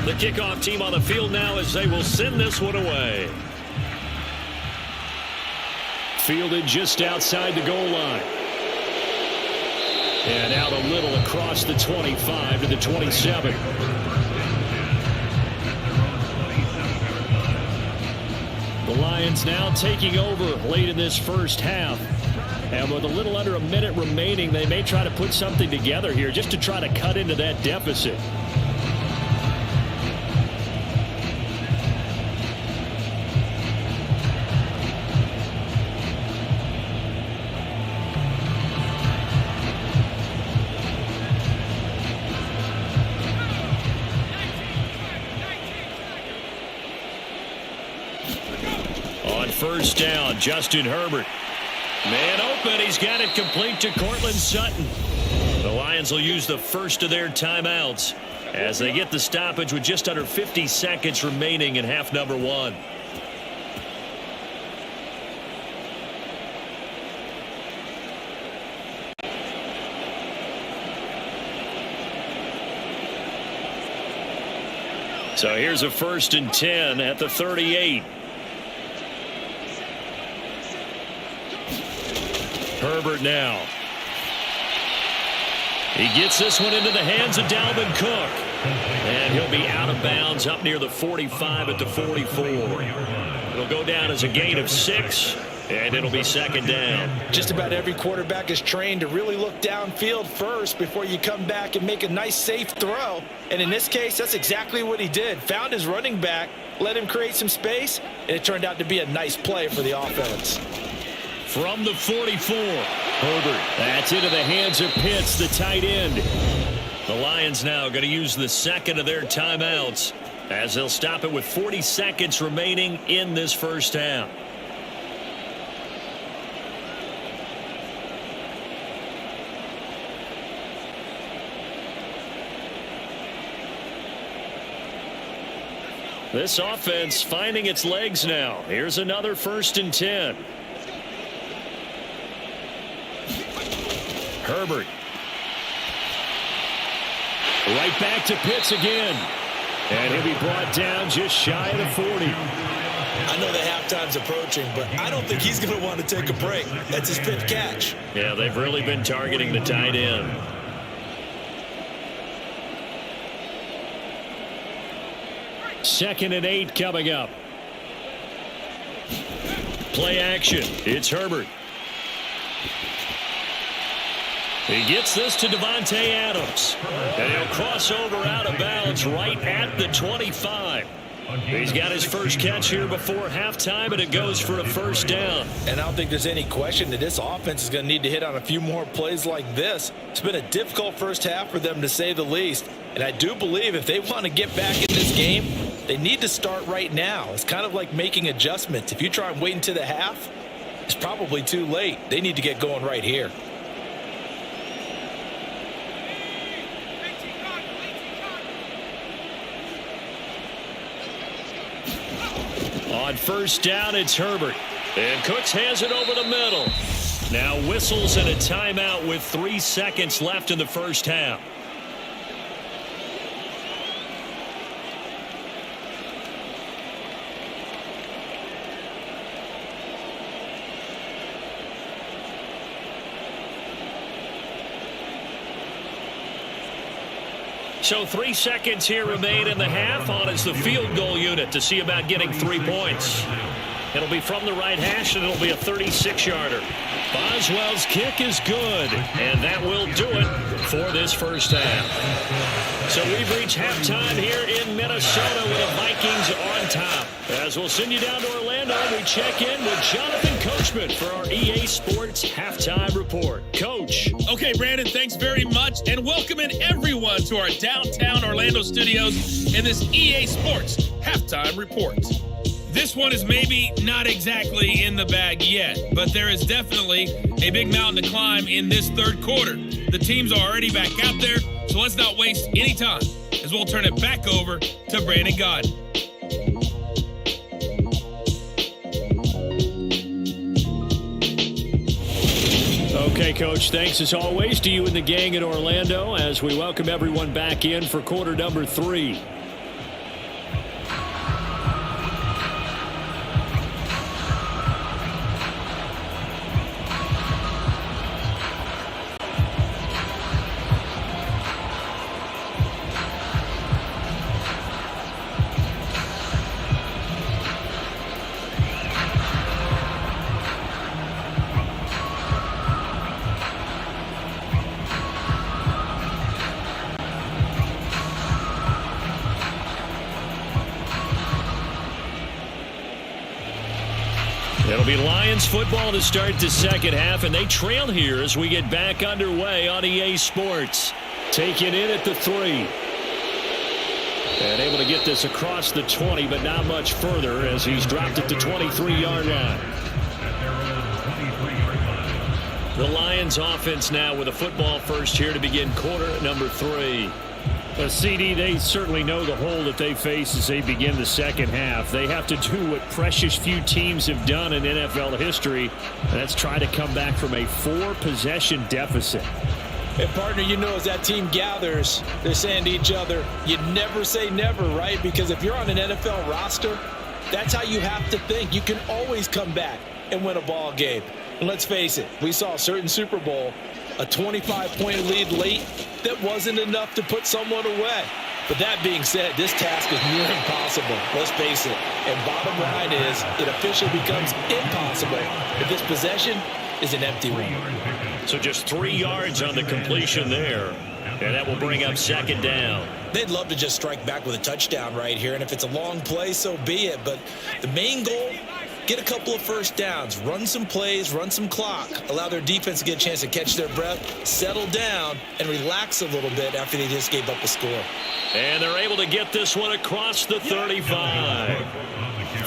The kickoff team on the field now as they will send this one away. Fielded just outside the goal line. And out a little across the 25 to the 27. The Lions now taking over late in this first half. And with a little under a minute remaining, they may try to put something together here just to try to cut into that deficit. On first down, Justin Herbert. Man open, he's got it complete to Cortland Sutton. The Lions will use the first of their timeouts as they get the stoppage with just under 50 seconds remaining in half number 1. So here's a 1st and 10 at the 38. Herbert now. He gets this one into the hands of Dalvin Cook. And he'll be out of bounds up near the 45 at the 44. It'll go down as a gain of 6, and it'll be second down. Just about every quarterback is trained to really look downfield first before you come back and make a nice, safe throw. And in this case, that's exactly what he did. Found his running back, let him create some space, and it turned out to be a nice play for the offense. From the 44, Herbert. That's into the hands of Pitts, the tight end. The Lions now going to use the second of their timeouts as they'll stop it with 40 seconds remaining in this first half. This offense finding its legs now. Here's another 1st and 10. Herbert. Right back to Pitts again. And he'll be brought down just shy of the 40. I know that halftime's approaching, but I don't think he's going to want to take a break. That's his fifth catch. Yeah, they've really been targeting the tight end. Second and 8 coming up. Play action. It's Herbert. He gets this to Devontae Adams. And he'll cross over out of bounds right at the 25. He's got his first catch here before halftime, and it goes for a first down. And I don't think there's any question that this offense is going to need to hit on a few more plays like this. It's been a difficult first half for them, to say the least. And I do believe if they want to get back in this game, they need to start right now. It's kind of like making adjustments. If you try and wait until the half, it's probably too late. They need to get going right here. On first down, it's Herbert. And Cooks has it over the middle. Now whistles and a timeout with 3 seconds left in the first half. So 3 seconds here remain in the half. On is the field goal unit to see about getting 3 points. It'll be from the right hash, and it'll be a 36-yarder. Boswell's kick is good, and that will do it for this first half. So we've reached halftime here in Minnesota with the Vikings on top. As we'll send you down to Orlando, we check in with Jonathan Coachman for our EA Sports Halftime Report. Coach. Okay, Brandon, thanks very much, and welcoming everyone to our downtown Orlando studios in this EA Sports Halftime Report. This one is maybe not exactly in the bag yet, but there is definitely a big mountain to climb in this third quarter. The teams are already back out there, so let's not waste any time as we'll turn it back over to Brandon Gaudin. Okay, Coach, thanks as always to you and the gang in Orlando as we welcome everyone back in for quarter number 3. It'll be Lions football to start the second half, and they trail here as we get back underway on EA Sports. Taken in at the 3. And able to get this across the 20, but not much further as he's dropped at the 23-yard line. The Lions offense now with a football first here to begin quarter number 3. Well, CD, they certainly know the hole that they face as they begin the second half. They have to do what precious few teams have done in NFL history, and that's try to come back from a 4-possession deficit. And, partner, you know, as that team gathers, they're saying to each other, you never say never, right? Because if you're on an NFL roster, that's how you have to think. You can always come back and win a ball game. And let's face it, we saw a certain Super Bowl, a 25-point lead late that wasn't enough to put someone away. But that being said, this task is near impossible. Let's face it. And bottom line is, it officially becomes impossible if this possession is an empty one. So just 3 yards on the completion there. And that will bring up second down. They'd love to just strike back with a touchdown right here. And if it's a long play, so be it. But the main goal, get a couple of first downs, run some plays, run some clock, allow their defense to get a chance to catch their breath, settle down, and relax a little bit after they just gave up a score. And they're able to get this one across the 35.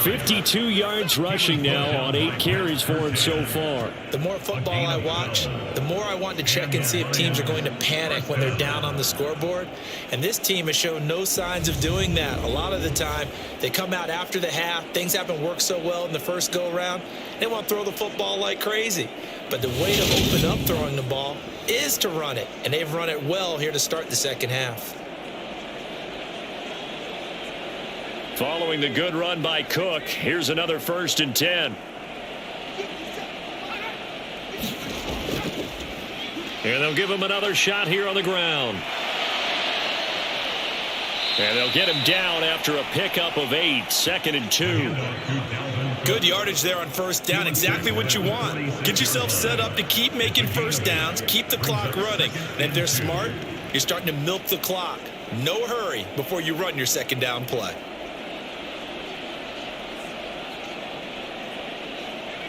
52 yards rushing now on 8 carries for him so far. The more football I watch, the more I want to check and see if teams are going to panic when they're down on the scoreboard. And this team has shown no signs of doing that. A lot of the time, they come out after the half. Things haven't worked so well in the first go-around. They want to throw the football like crazy. But the way to open up throwing the ball is to run it. And they've run it well here to start the second half. Following the good run by Cook, here's another 1st and 10. And they'll give him another shot here on the ground. And they'll get him down after a pickup of 8, 2nd and 2. Good yardage there on 1st down, exactly what you want. Get yourself set up to keep making 1st downs, keep the clock running. And if they're smart, you're starting to milk the clock. No hurry before you run your 2nd down play.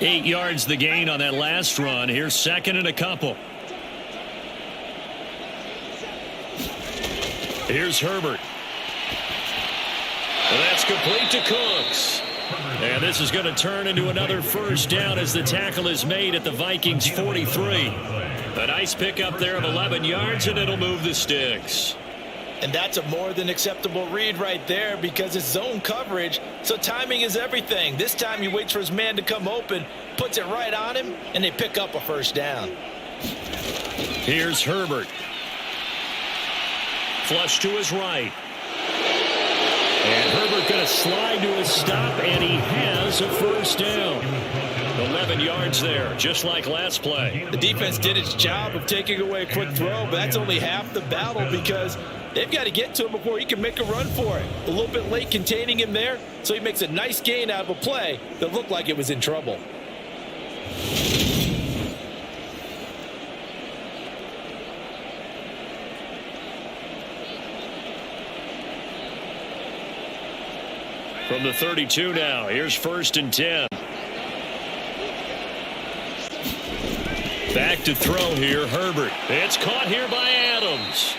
8 yards the gain on that last run. Here's 2nd and a couple. Here's Herbert. And that's complete to Cooks. And this is going to turn into another 1st down as the tackle is made at the Vikings 43. A nice pickup there of 11 yards, and it'll move the sticks. And that's a more than acceptable read right there because it's zone coverage, so timing is everything. This time he waits for his man to come open, puts it right on him, and they pick up a 1st down. Here's Herbert. Flush to his right. And Herbert going to slide to a stop, and he has a 1st down. 11 yards there, just like last play. The defense did its job of taking away a quick throw, but that's only half the battle because they've got to get to him before he can make a run for it. A little bit late containing him there, so he makes a nice gain out of a play that looked like it was in trouble. From the 32 now, here's 1st and 10. Back to throw here, Herbert. It's caught here by Adams.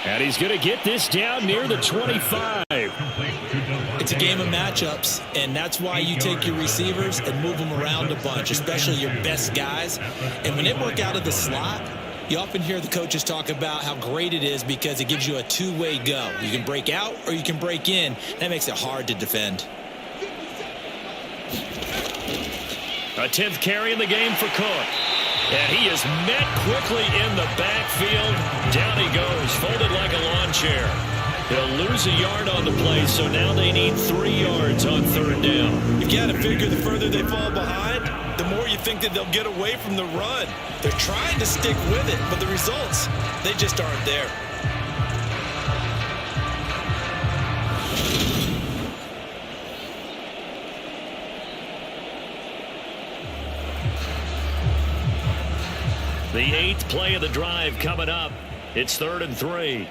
And he's going to get this down near the 25. It's a game of matchups, and that's why you take your receivers and move them around a bunch, especially your best guys. And when they work out of the slot, you often hear the coaches talk about how great it is because it gives you a two-way go. You can break out or you can break in. That makes it hard to defend. A 10th carry in the game for Cook. And he is met quickly in the backfield. Down he goes, folded like a lawn chair. He'll lose a yard on the play, so now they need 3 yards on 3rd down. You've got to figure the further they fall behind, the more you think that they'll get away from the run. They're trying to stick with it, but the results, they just aren't there. The 8th play of the drive coming up. It's 3rd and 3.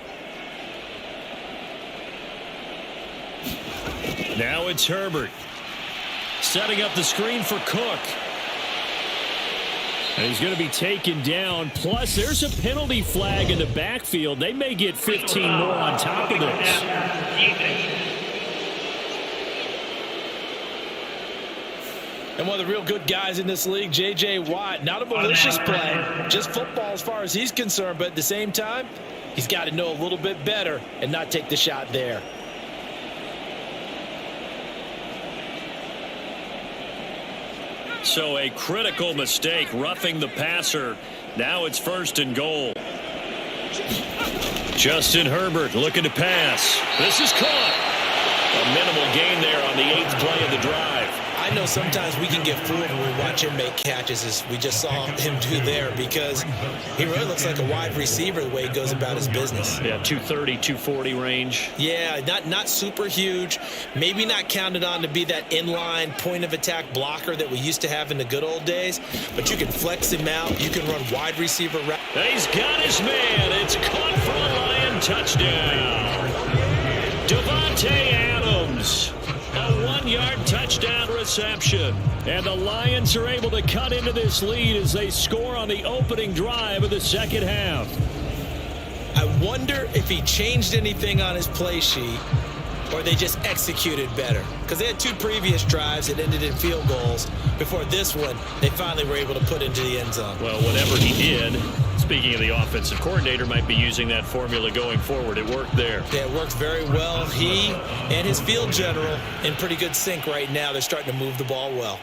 Now it's Herbert. Setting up the screen for Cook. And he's going to be taken down. Plus, there's a penalty flag in the backfield. They may get 15 more on top of this. And one of the real good guys in this league, J.J. Watt, not a malicious play, just football as far as he's concerned, but at the same time, he's got to know a little bit better and not take the shot there. So a critical mistake, roughing the passer. Now it's 1st and goal. Justin Herbert looking to pass. This is caught. A minimal gain there on the 8th play of the drive. I know sometimes we can get fooled when we watch him make catches, as we just saw him do there, because he really looks like a wide receiver the way he goes about his business. Yeah, 230, 240 range. Yeah, not super huge. Maybe not counted on to be that inline point-of-attack blocker that we used to have in the good old days, but you can flex him out. You can run wide receiver route. He's got his man. It's caught for a Lion touchdown. Devontae Adams. A 1-yard touchdown reception. And the Lions are able to cut into this lead as they score on the opening drive of the second half. I wonder if he changed anything on his play sheet or they just executed better. Because they had 2 previous drives that ended in field goals. Before this one, they finally were able to put into the end zone. Well, whatever he did, speaking of the offensive coordinator, might be using that formula going forward. It worked there. Yeah, it works very well. He and his field general in pretty good sync right now. They're starting to move the ball well.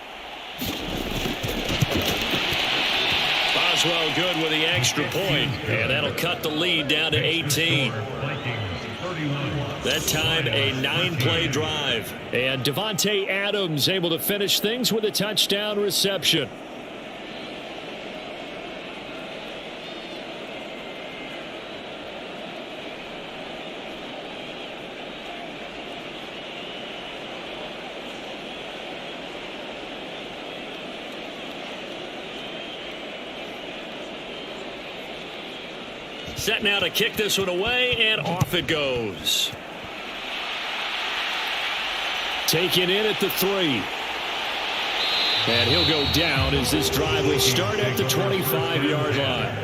Boswell good with the extra point, and that'll cut the lead down to 18. That time, a 9-play drive. And Devontae Adams able to finish things with a touchdown reception. Set now to kick this one away, and off it goes. Taken in at the 3. And he'll go down as this drive will start at the 25-yard line.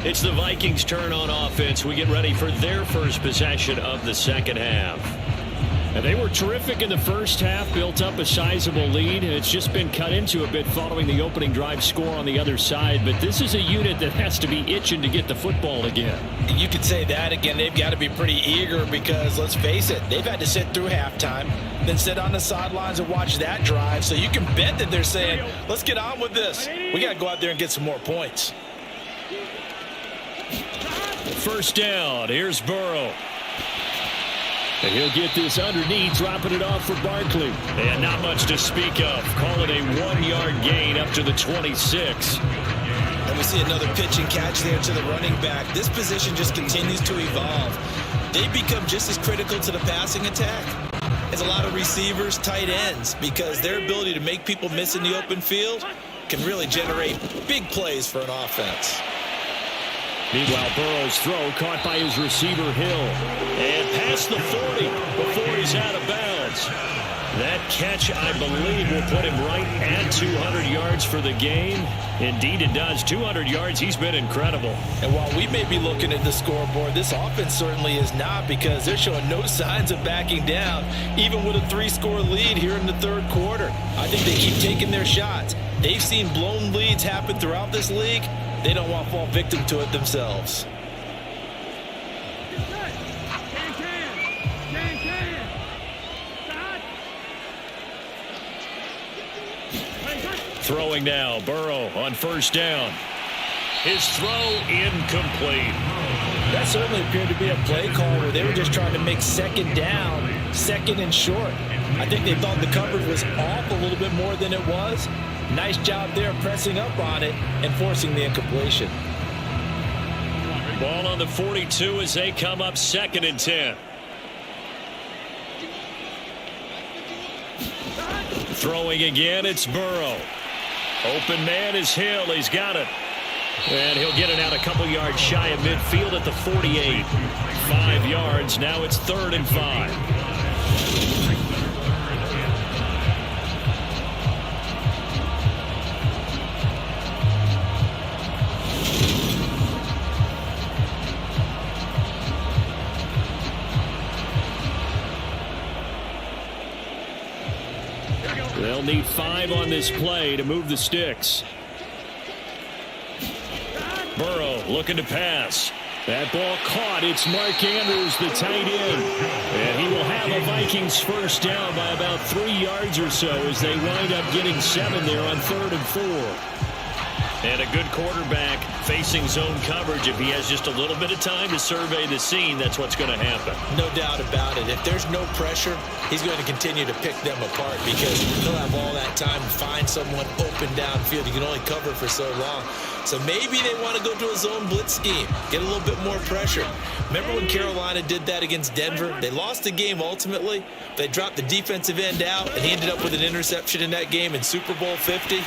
It's the Vikings' turn on offense. We get ready for their first possession of the second half. And they were terrific in the first half, built up a sizable lead, and it's just been cut into a bit following the opening drive score on the other side. But this is a unit that has to be itching to get the football again. You could say that again. They've got to be pretty eager because, let's face it, they've had to sit through halftime, then sit on the sidelines and watch that drive. So you can bet that they're saying, let's get on with this. We got to go out there and get some more points. First down. Here's Burrow. And he'll get this underneath, dropping it off for Barkley. And not much to speak of. Call it a 1-yard gain up to the 26. And we see another pitch and catch there to the running back. This position just continues to evolve. They've become just as critical to the passing attack as a lot of receivers, tight ends, because their ability to make people miss in the open field can really generate big plays for an offense. Meanwhile, Burrow's throw caught by his receiver Hill. And past the 40 before he's out of bounds. That catch, I believe, will put him right at 200 yards for the game. Indeed it does. 200 yards, he's been incredible. And while we may be looking at the scoreboard, this offense certainly is not, because they're showing no signs of backing down, even with a 3-score lead here in the third quarter. I think they keep taking their shots. They've seen blown leads happen throughout this league. They don't want to fall victim to it themselves. Throwing now, Burrow on first down. His throw incomplete. That certainly appeared to be a play call where they were just trying to make second down, second and short. I think they thought the coverage was off a little bit more than it was. Nice job there pressing up on it and forcing the incompletion. Ball on the 42 as they come up 2nd and 10. Throwing again, it's Burrow. Open man is Hill. He's got it. And he'll get it out a couple yards shy of midfield at the 48. 5 yards. Now it's 3rd and 5. They'll need 5 on this play to move the sticks. Burrow looking to pass. That ball caught. It's Mark Andrews, the tight end. And he will have a Vikings first down by about 3 yards or so as they wind up getting 7 there on 3rd and 4. And a good quarterback facing zone coverage. If he has just a little bit of time to survey the scene, that's what's going to happen. No doubt about it. If there's no pressure, he's going to continue to pick them apart because he'll have all that time to find someone open downfield. He can only cover for so long. So maybe they want to go to a zone blitz scheme, get a little bit more pressure. Remember when Carolina did that against Denver? They lost the game ultimately. They dropped the defensive end out, and he ended up with an interception in that game in Super Bowl 50.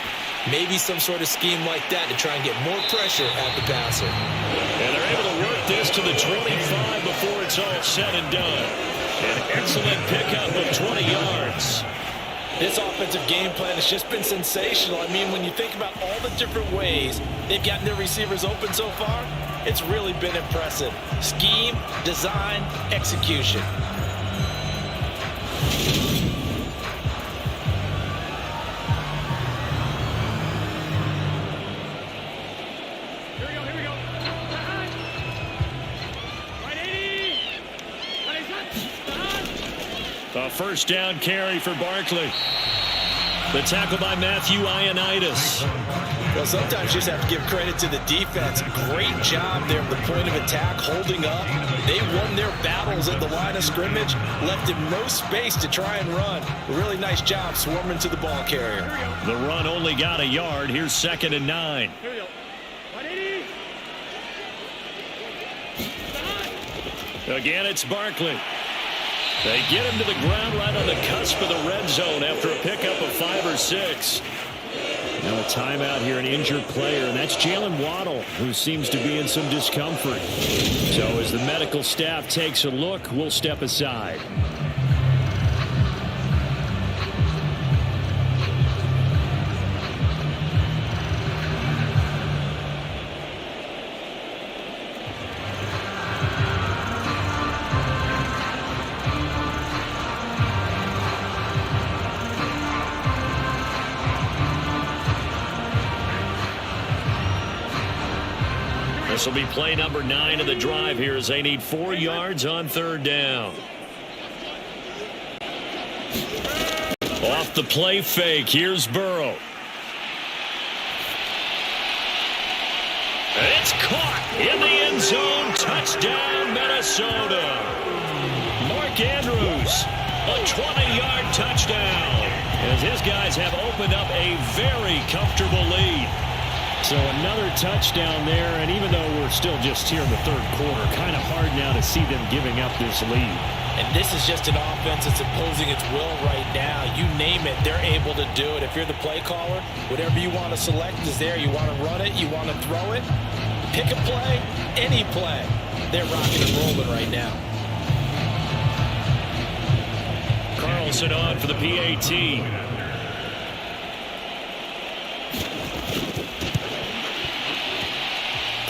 Maybe some sort of scheme like that to try and get more pressure at the passer. And they're able to work this to the 25 before it's all said and done. An excellent pickup of 20 yards. This offensive game plan has just been sensational. I mean, when you think about all the different ways they've gotten their receivers open so far, it's really been impressive. Scheme, design, execution. A first down carry for Barkley. The tackle by Matthew Ioannidis. Well, sometimes you just have to give credit to the defense. Great job there at the point of attack, holding up. They won their battles at the line of scrimmage, left him no space to try and run. A really nice job swarming to the ball carrier. The run only got a yard. Here's 2nd and 9. Again, it's Barkley. They get him to the ground right on the cusp of the red zone after a pickup of 5 or 6. Now a timeout here, an injured player, and that's Jalen Waddle, who seems to be in some discomfort. So as the medical staff takes a look, we'll step aside. This will be play number 9 of the drive here as they need 4 yards on 3rd down. Off the play fake, here's Burrow. It's caught in the end zone. Touchdown, Minnesota. Mark Andrews, a 20-yard touchdown, as his guys have opened up a very comfortable lead. So another touchdown there, and even though we're still just here in the 3rd quarter, kind of hard now to see them giving up this lead. And this is just an offense that's imposing its will right now. You name it, they're able to do it. If you're the play caller, whatever you want to select is there. You want to run it, you want to throw it, pick a play, any play. They're rocking and rolling right now. Carlson on for the PAT.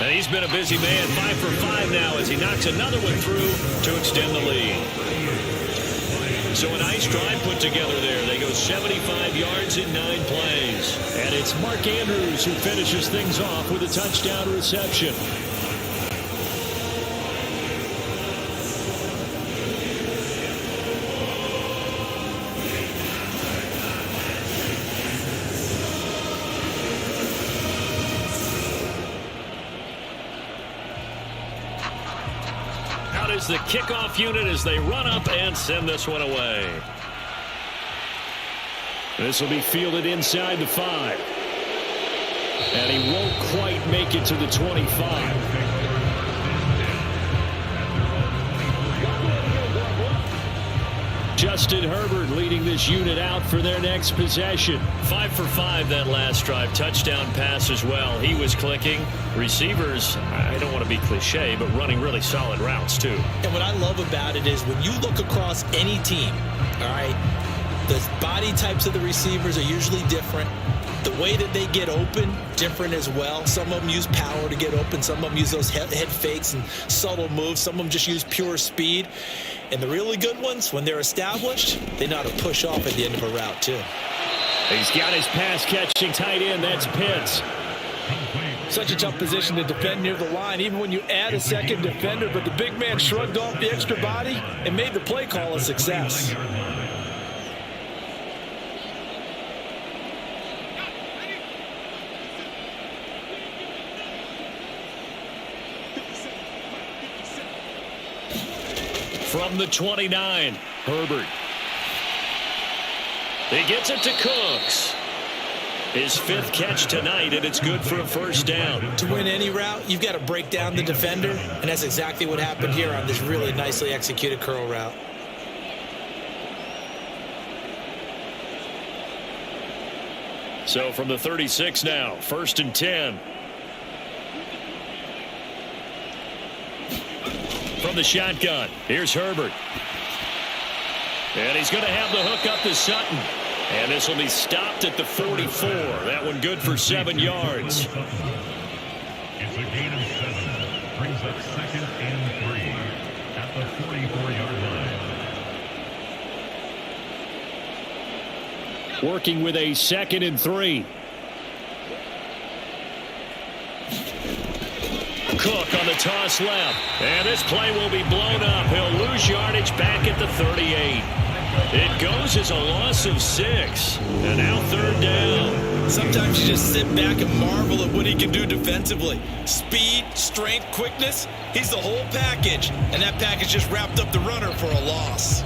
And he's been a busy man, 5 for 5 now as he knocks another one through to extend the lead. So a nice drive put together there. They go 75 yards in 9 plays. And it's Mark Andrews who finishes things off with a touchdown reception. Is the kickoff unit as they run up and send this one away. This will be fielded inside the 5. And he won't quite make it to the 25. Justin Herbert leading this unit out for their next possession. 5 for 5 that last drive. Touchdown pass as well. He was clicking. Receivers, I don't want to be cliche, but running really solid routes too. And what I love about it is when you look across any team, all right, the body types of the receivers are usually different. The way that they get open, different as well. Some of them use power to get open. Some of them use those head fakes and subtle moves. Some of them just use pure speed. And the really good ones, when they're established, they know how to push off at the end of a route, too. He's got his pass-catching tight end. That's Pitts. Such a tough position to defend near the line, even when you add a second defender. But the big man shrugged off the extra body and made the play call a success. From the 29, Herbert. He gets it to Cooks. His 5th catch tonight, and it's good for a 1st down. To win any route, you've got to break down the defender, and that's exactly what happened here on this really nicely executed curl route. So from the 36 now, 1st and 10. From the shotgun, here's Herbert. And he's going to have the hook up to Sutton. And this will be stopped at the 44. That one good for 7 yards. It's a gain of 7. Brings up 2nd and 3 at the 44-yard line. Working with a 2nd and 3. Cook on the toss left. And this play will be blown up. He'll lose yardage back at the 38. It goes as a loss of 6. And now 3rd down. Sometimes you just sit back and marvel at what he can do defensively. Speed, strength, quickness, he's the whole package. And that package just wrapped up the runner for a loss.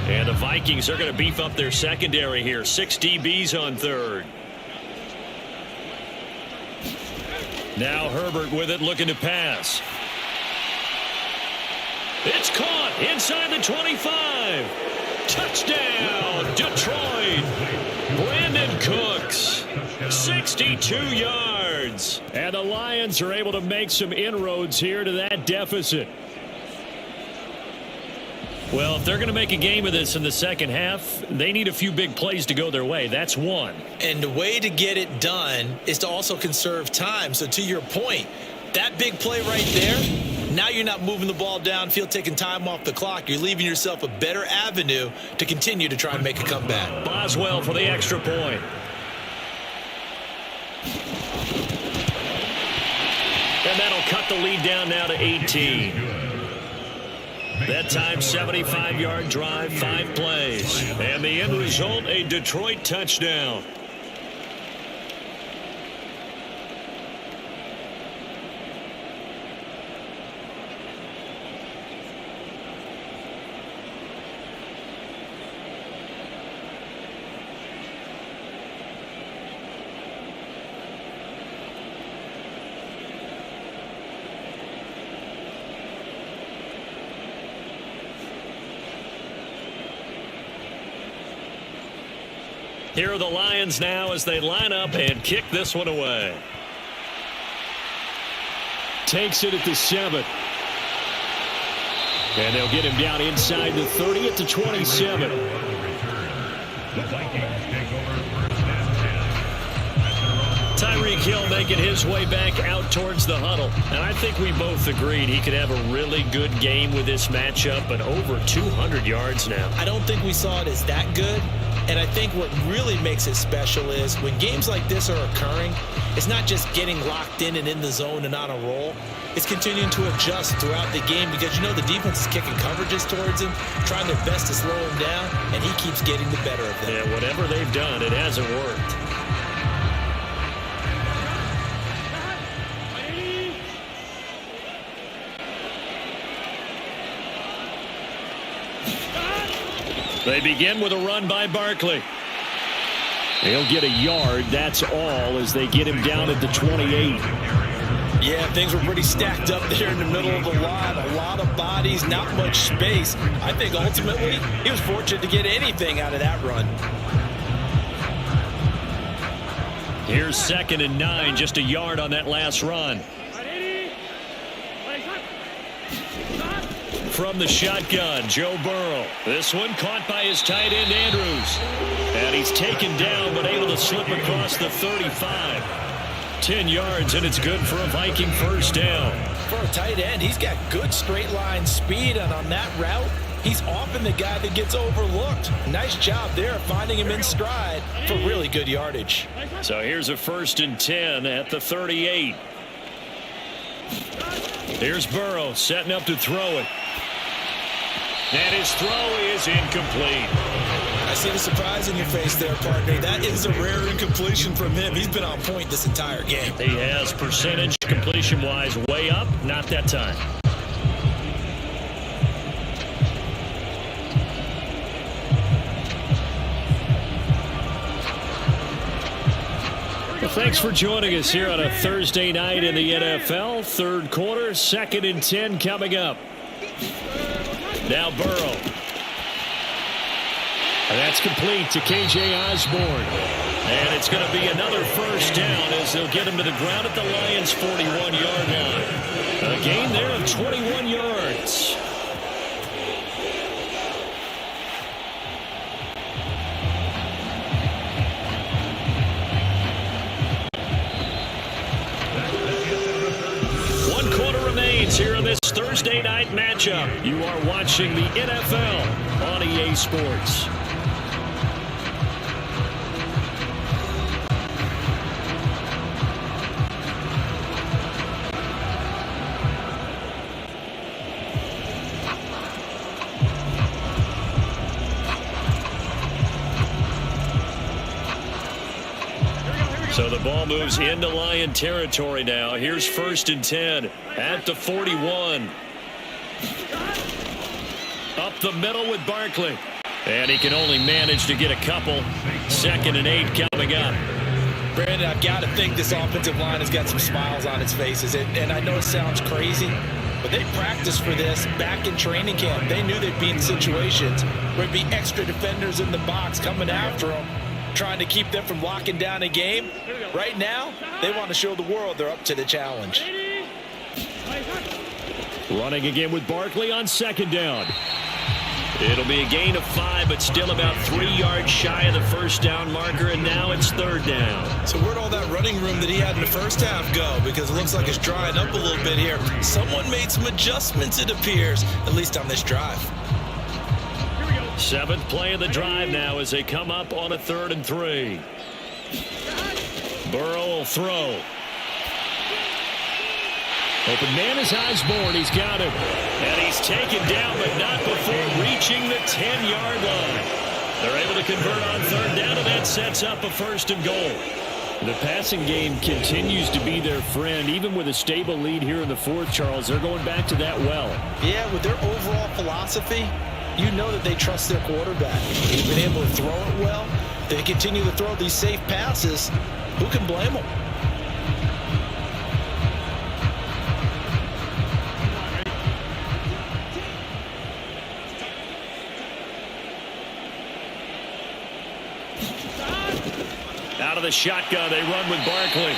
And the Vikings are going to beef up their secondary here. 6 DBs on 3rd. Now Herbert with it, looking to pass. It's caught inside the 25. Touchdown, Detroit. Brandon Cooks, 62 yards. And the Lions are able to make some inroads here to that deficit. Well, if they're going to make a game of this in the second half, they need a few big plays to go their way. That's one. And the way to get it done is to also conserve time. So to your point, that big play right there, now you're not moving the ball downfield, taking time off the clock. You're leaving yourself a better avenue to continue to try and make a comeback. Boswell for the extra point. And that'll cut the lead down now to 18. That time, 75-yard drive, 5 plays. And the end result, a Detroit touchdown. Here are the Lions now as they line up and kick this one away. Takes it at the 7. And they'll get him down inside the 30 at the 27. Tyreek Hill making his way back out towards the huddle. And I think we both agreed he could have a really good game with this matchup, but over 200 yards now. I don't think we saw it as that good. And I think what really makes it special is when games like this are occurring, it's not just getting locked in and in the zone and on a roll. It's continuing to adjust throughout the game because, you know, the defense is kicking coverages towards him, trying their best to slow him down, and he keeps getting the better of them. Yeah, whatever they've done, it hasn't worked. They begin with a run by Barkley. He'll get a yard, that's all, as they get him down at the 28. Yeah, things were pretty stacked up there in the middle of the line. A lot of bodies, not much space. I think ultimately he was fortunate to get anything out of that run. Here's 2nd and 9, just a yard on that last run. From the shotgun, Joe Burrow. This one caught by his tight end, Andrews. And he's taken down, but able to slip across the 35. 10 yards, and it's good for a Viking first down. For a tight end, he's got good straight line speed, and on that route, he's often the guy that gets overlooked. Nice job there finding him in stride for really good yardage. So here's a 1st and 10 at the 38. Here's Burrow setting up to throw it. And his throw is incomplete. I see the surprise in your face there, partner. That is a rare incompletion from him. He's been on point this entire game. He has percentage completion-wise way up. Not that time. Well, thanks for joining us here on a Thursday night in the NFL. 3rd quarter, 2nd and 10 coming up. Now Burrow. And that's complete to K.J. Osborne. And it's going to be another first down as they'll get him to the ground at the Lions' 41-yard line. A gain there of 21 yards. Here on this Thursday night matchup. You are watching the NFL on EA Sports. So the ball moves into Lion territory now. Here's 1st and 10 at the 41. Up the middle with Barkley. And he can only manage to get a couple. 2nd and 8 coming up. Brandon, I've got to think this offensive line has got some smiles on its faces. And I know it sounds crazy, but they practiced for this back in training camp. They knew they'd be in situations where there'd be extra defenders in the box coming after them, trying to keep them from locking down a game. Right now, they want to show the world they're up to the challenge. Running again with Barkley on 2nd down. It'll be a gain of 5, but still about 3 yards shy of the 1st down marker, and now it's 3rd down. So where'd all that running room that he had in the first half go? Because it looks like it's drying up a little bit here. Someone made some adjustments, it appears, at least on this drive. 7th play of the drive now as they come up on a 3rd and 3. Burrow will throw. Open man is Osborne. He's got him. And he's taken down, but not before reaching the 10-yard line. They're able to convert on 3rd down, and that sets up a 1st and goal. The passing game continues to be their friend. Even with a stable lead here in the 4th, Charles, they're going back to that well. Yeah, with their overall philosophy, you know that they trust their quarterback. They've been able to throw it well. They continue to throw these safe passes. Who can blame them? Out of the shotgun, they run with Barkley.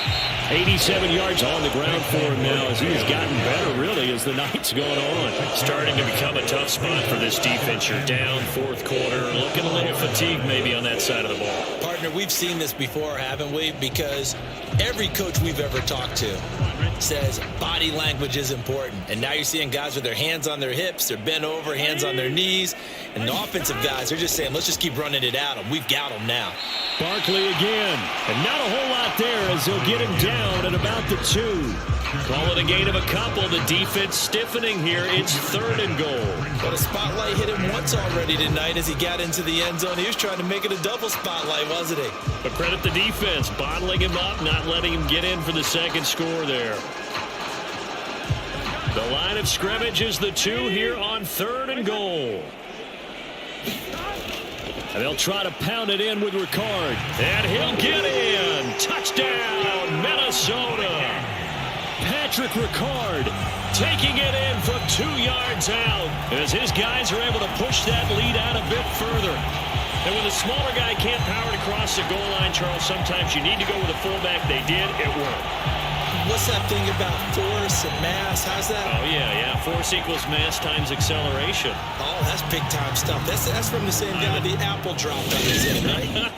87 yards on the ground for him now as he has gotten better, really, as the night's gone on. Starting to become a tough spot for this defense. You're down 4th quarter, looking a little fatigued maybe on that side of the ball. Partner, we've seen this before, haven't we? Because every coach we've ever talked to says body language is important. And now you're seeing guys with their hands on their hips, they're bent over, hands on their knees. And the offensive guys, they're just saying, let's just keep running it at them. We've got them now. Barkley again. And not a whole lot there as they'll get him down at about the 2. Call it a gain of a couple. The defense stiffening here. It's 3rd and goal. But a spotlight hit him once already tonight as he got into the end zone. He was trying to make it a double spotlight, wasn't he? But credit the defense, bottling him up, not letting him get in for the 2nd score there. The line of scrimmage is the 2 here on 3rd and goal. And they'll try to pound it in with Ricard. And he'll get in. Touchdown, Minnesota. Patrick Ricard taking it in from 2 yards out as his guys are able to push that lead out a bit further. And when the smaller guy can't power it across the goal line, Charles, sometimes you need to go with a fullback. They did. It worked. What's that thing about force and mass? How's that? Oh, yeah. Force equals mass times acceleration. Oh, that's big-time stuff. That's from the same guy the apple dropped on his head, right?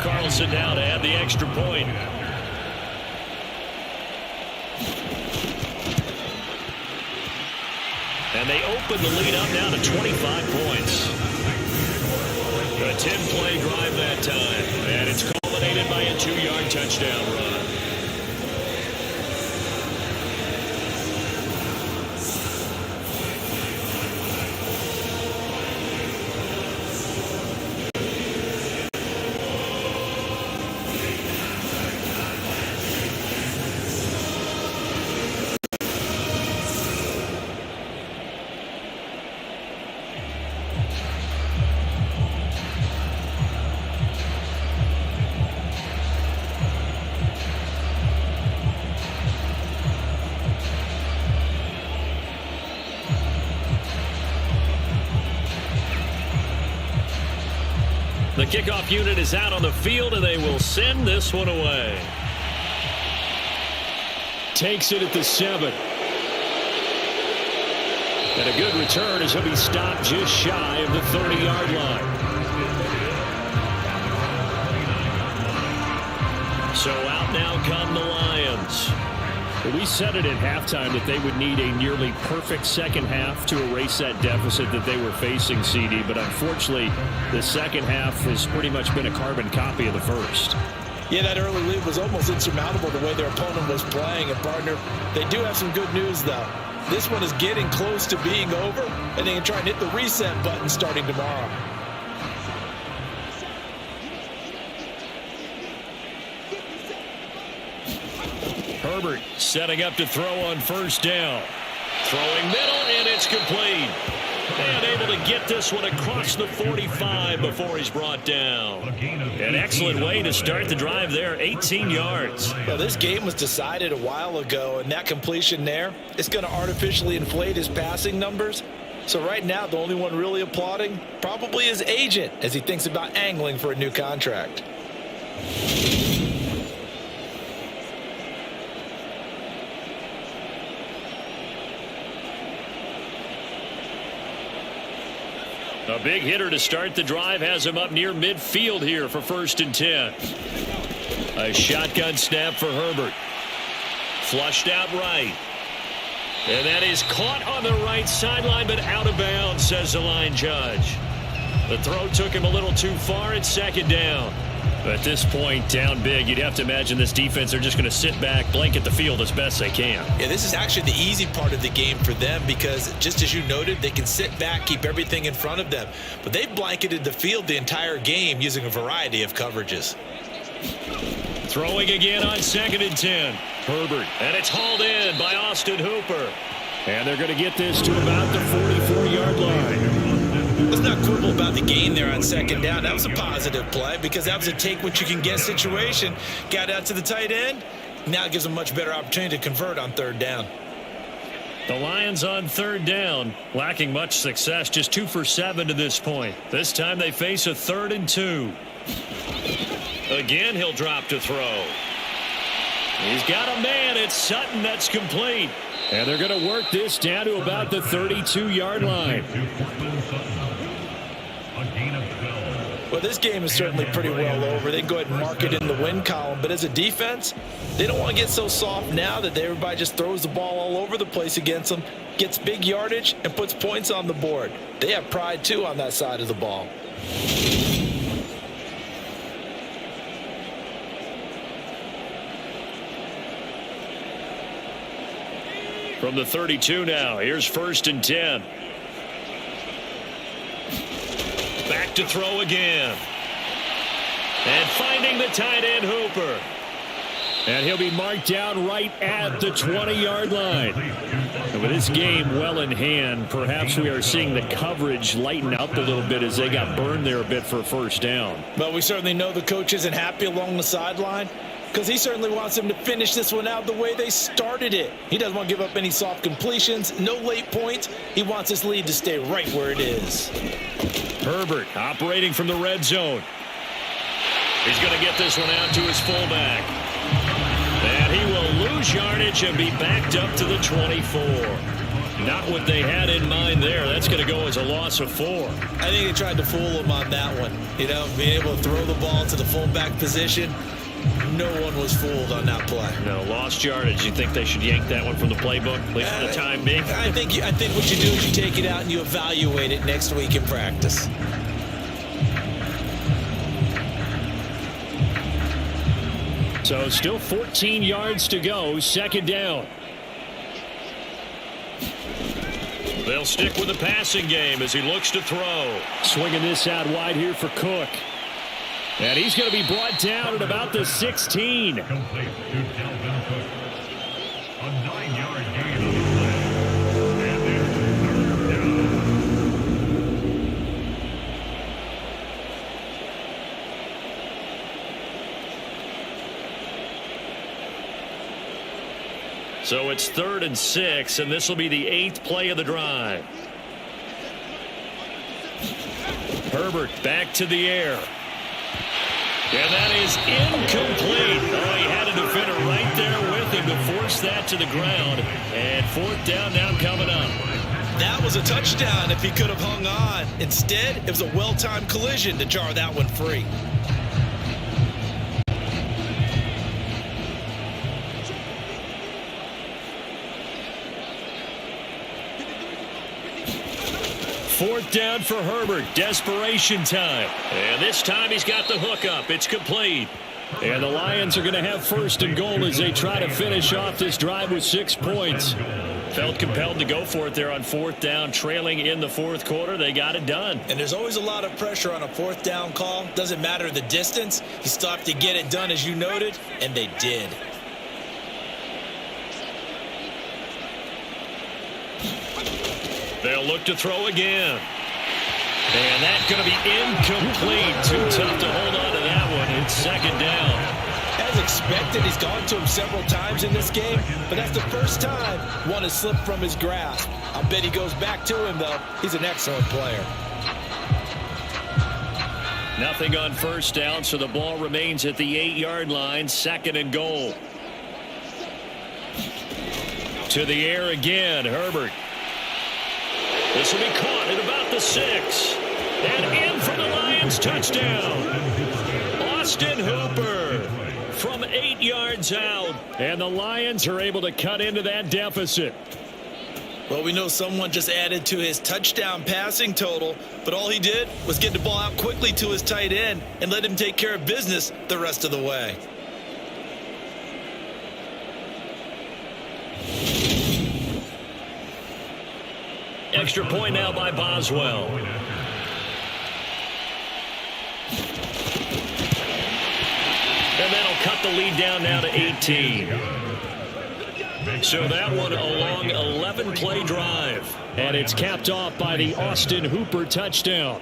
Carlson now to add the extra point. And they open the lead up now to 25 points. A 10-play drive that time. And it's culminated by a 2-yard touchdown run. The kickoff unit is out on the field, and they will send this one away. Takes it at the 7. And a good return as he'll be stopped just shy of the 30-yard line. So out now come the Lions. We said it at halftime that they would need a nearly perfect second half to erase that deficit that they were facing, CD. But unfortunately, the second half has pretty much been a carbon copy of the first. Yeah, that early lead was almost insurmountable the way their opponent was playing. And, partner, they do have some good news, though. This one is getting close to being over, and they can try and hit the reset button starting tomorrow. Herbert setting up to throw on first down. Throwing middle, and it's complete. And able to get this one across the 45 before he's brought down. An excellent way to start the drive there, 18 yards. Well, this game was decided a while ago, and that completion there is going to artificially inflate his passing numbers. So right now, the only one really applauding probably his agent as he thinks about angling for a new contract. A big hitter to start the drive has him up near midfield here for 1st and 10. A shotgun snap for Herbert. Flushed out right. And that is caught on the right sideline, but out of bounds, says the line judge. The throw took him a little too far at 2nd down. At this point, down big, you'd have to imagine this defense are just going to sit back, blanket the field as best they can. Yeah, this is actually the easy part of the game for them because, just as you noted, they can sit back, keep everything in front of them. But they've blanketed the field the entire game using a variety of coverages. Throwing again on 2nd and 10. Herbert, and it's hauled in by Austin Hooper. And they're going to get this to about the 44-yard line. Let's not quibble about the gain there on 2nd down. That was a positive play because that was a take-what-you-can-get situation. Got out to the tight end. Now it gives them a much better opportunity to convert on 3rd down. The Lions on 3rd down, lacking much success, just 2 for 7 to this point. This time they face a 3rd and 2. Again, he'll drop to throw. He's got a man. It's Sutton. That's complete. And they're going to work this down to about the 32-yard line. Well, this game is certainly pretty well over. They can go ahead and mark it in the win column. But as a defense, they don't want to get so soft now that everybody just throws the ball all over the place against them, gets big yardage, and puts points on the board. They have pride, too, on that side of the ball. From the 32 now, here's 1st and 10. Back to throw again. And finding the tight end, Hooper. And he'll be marked down right at the 20-yard line. And with this game well in hand, perhaps we are seeing the coverage lighten up a little bit as they got burned there a bit for 1st down. But we certainly know the coach isn't happy along the sideline because he certainly wants them to finish this one out the way they started it. He doesn't want to give up any soft completions, no late points. He wants his lead to stay right where it is. Herbert operating from the red zone. He's going to get this one out to his fullback. And he will lose yardage and be backed up to the 24. Not what they had in mind there. That's going to go as a loss of 4. I think they tried to fool him on that one. You know, being able to throw the ball to the fullback position. No one was fooled on that play. No, lost yardage. You think they should yank that one from the playbook, at least for the time being? I think what you do is you take it out and you evaluate it next week in practice. So still 14 yards to go, 2nd down. They'll stick with the passing game as he looks to throw. Swinging this out wide here for Cook. And he's going to be brought down at about the 16. Complete to Dalvin Cook. A 9-yard gain on the play. And it's 3rd down. So it's 3rd and 6, and this will be the 8th play of the drive. Herbert back to the air. And that is incomplete. Oh, he had a defender right there with him to force that to the ground. And 4th down now coming up. That was a touchdown if he could have hung on. Instead, it was a well-timed collision to jar that one free. Fourth down for Herbert. Desperation time. And this time he's got the hook up. It's complete. And the Lions are going to have 1st and goal as they try to finish off this drive with 6 points. Felt compelled to go for it there on fourth down, trailing in the fourth quarter. They got it done. And there's always a lot of pressure on a fourth down call. Doesn't matter the distance. You still have to get it done, as you noted, and they did. They'll look to throw again. And that's going to be incomplete. Too tough to hold on to that one. It's second down. As expected, he's gone to him several times in this game, but that's the first time one has slipped from his grasp. I bet he goes back to him, though. He's an excellent player. Nothing on first down, so the ball remains at the 8-yard line, second and goal. To the air again, Herbert. This will be caught at about the 6. And in for the Lions, touchdown. Austin Hooper from 8 yards out. And the Lions are able to cut into that deficit. Well, we know someone just added to his touchdown passing total, but all he did was get the ball out quickly to his tight end and let him take care of business the rest of the way. Extra point now by Boswell. And that'll cut the lead down now to 18. So that one a long 11-play drive. And it's capped off by the Austin Hooper touchdown.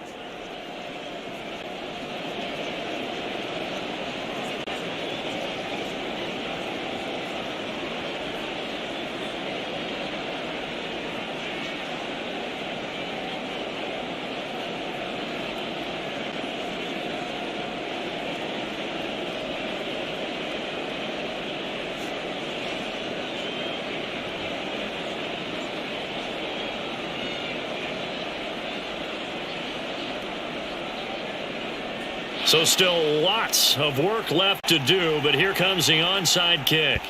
So still lots of work left to do, but here comes the onside kick.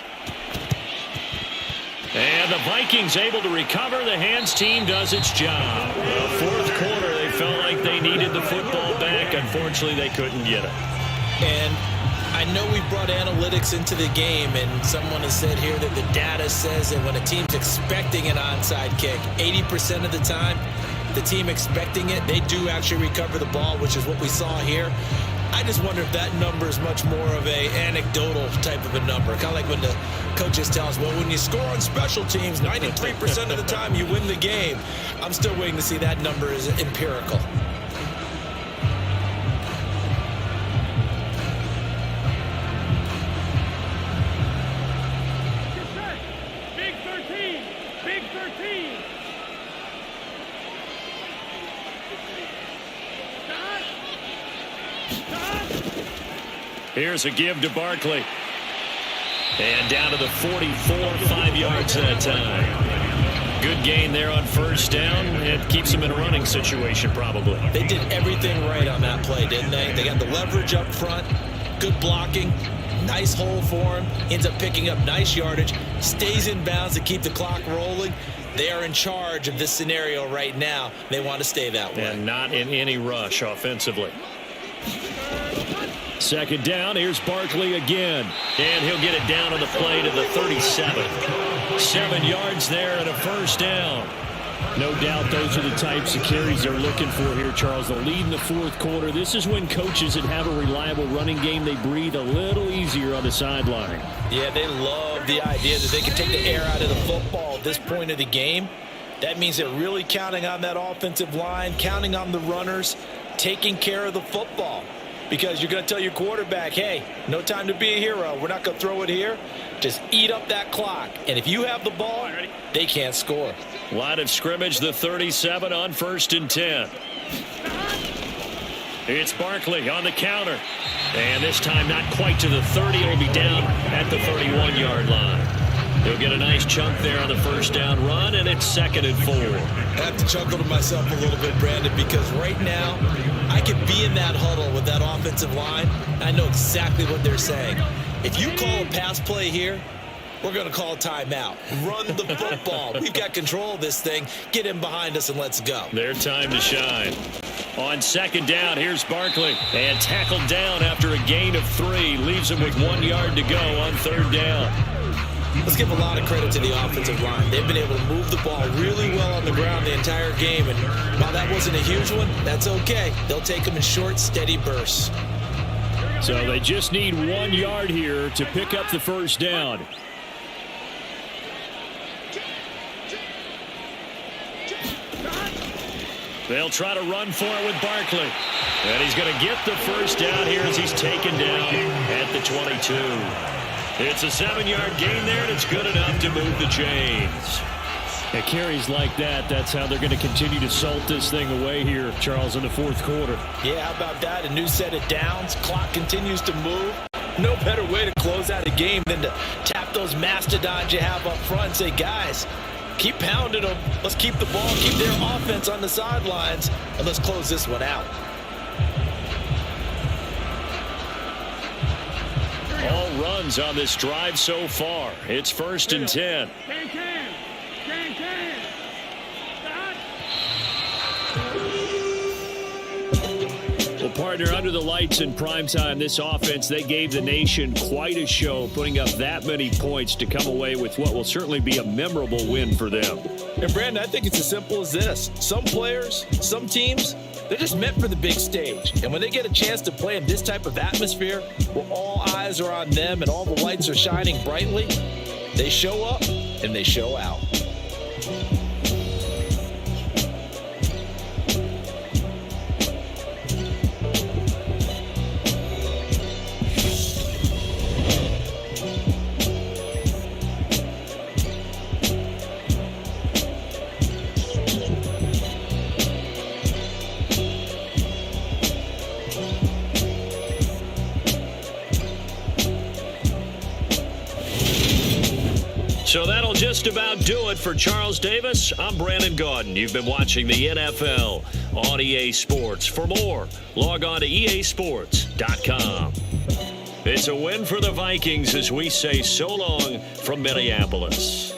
And the Vikings able to recover. The hands team does its job. The fourth quarter, they felt like they needed the football back. Unfortunately, they couldn't get it. And I know we brought analytics into the game, and someone has said here that the data says that when a team's expecting an onside kick, 80% of the time, the team expecting it, they do actually recover the ball, which is what we saw here. I just wonder if that number is much more of a anecdotal type of a number. Kind of like when the coaches tell us, well, when you score on special teams, 93% of the time you win the game. I'm still waiting to see that number is empirical. Big 13! Big 13! Here's a give to Barkley. And down to the 44, 5 yards that time. Good gain there on first down. It keeps them in a running situation probably. They did everything right on that play, didn't they? They got the leverage up front, good blocking, nice hole for him, ends up picking up nice yardage, stays in bounds to keep the clock rolling. They are in charge of this scenario right now. They want to stay that way. And not in any rush offensively. Second down, here's Barkley again. And he'll get it down on the play to the 37. 7 yards there and a first down. No doubt those are the types of carries they're looking for here, Charles. The lead in the fourth quarter. This is when coaches that have a reliable running game, they breathe a little easier on the sideline. Yeah, they love the idea that they can take the air out of the football at this point of the game. That means they're really counting on that offensive line, counting on the runners, taking care of the football. Because you're going to tell your quarterback, hey, no time to be a hero. We're not going to throw it here. Just eat up that clock. And if you have the ball, they can't score. Line of scrimmage, the 37 on 1st and 10. It's Barkley on the counter. And this time not quite to the 30. It'll be down at the 31-yard line. He'll get a nice chunk there on the first down run, and it's 2nd and 4. I have to chuckle to myself a little bit, Brandon, because right now I could be in that huddle with that offensive line. I know exactly what they're saying. If you call a pass play here, we're going to call a timeout. Run the football. We've got control of this thing. Get him behind us and let's go. Their time to shine. On second down, here's Barkley. And tackled down after a gain of 3. Leaves him with 1 yard to go on third down. Let's give a lot of credit to the offensive line. They've been able to move the ball really well on the ground the entire game, and while that wasn't a huge one, that's okay. They'll take them in short, steady bursts. So they just need 1 yard here to pick up the first down. They'll try to run for it with Barkley. And he's going to get the first down here as he's taken down at the 22. It's a 7-yard gain there, and it's good enough to move the chains. At carries like that, that's how they're going to continue to salt this thing away here, Charles, in the fourth quarter. Yeah, how about that? A new set of downs. Clock continues to move. No better way to close out a game than to tap those mastodons you have up front and say, guys, keep pounding them. Let's keep the ball, keep their offense on the sidelines, and let's close this one out. All runs on this drive so far. It's 1st and 10. Can. Well, partner, under the lights in primetime, this offense, they gave the nation quite a show, putting up that many points to come away with what will certainly be a memorable win for them. And, Brandon, I think it's as simple as this. Some players, some teams, they're just meant for the big stage. And when they get a chance to play in this type of atmosphere, where all eyes are on them and all the lights are shining brightly, they show up and they show out. So that'll just about do it for Charles Davis. I'm Brandon Gaudin. You've been watching the NFL on EA Sports. For more, log on to easports.com. It's a win for the Vikings as we say so long from Minneapolis.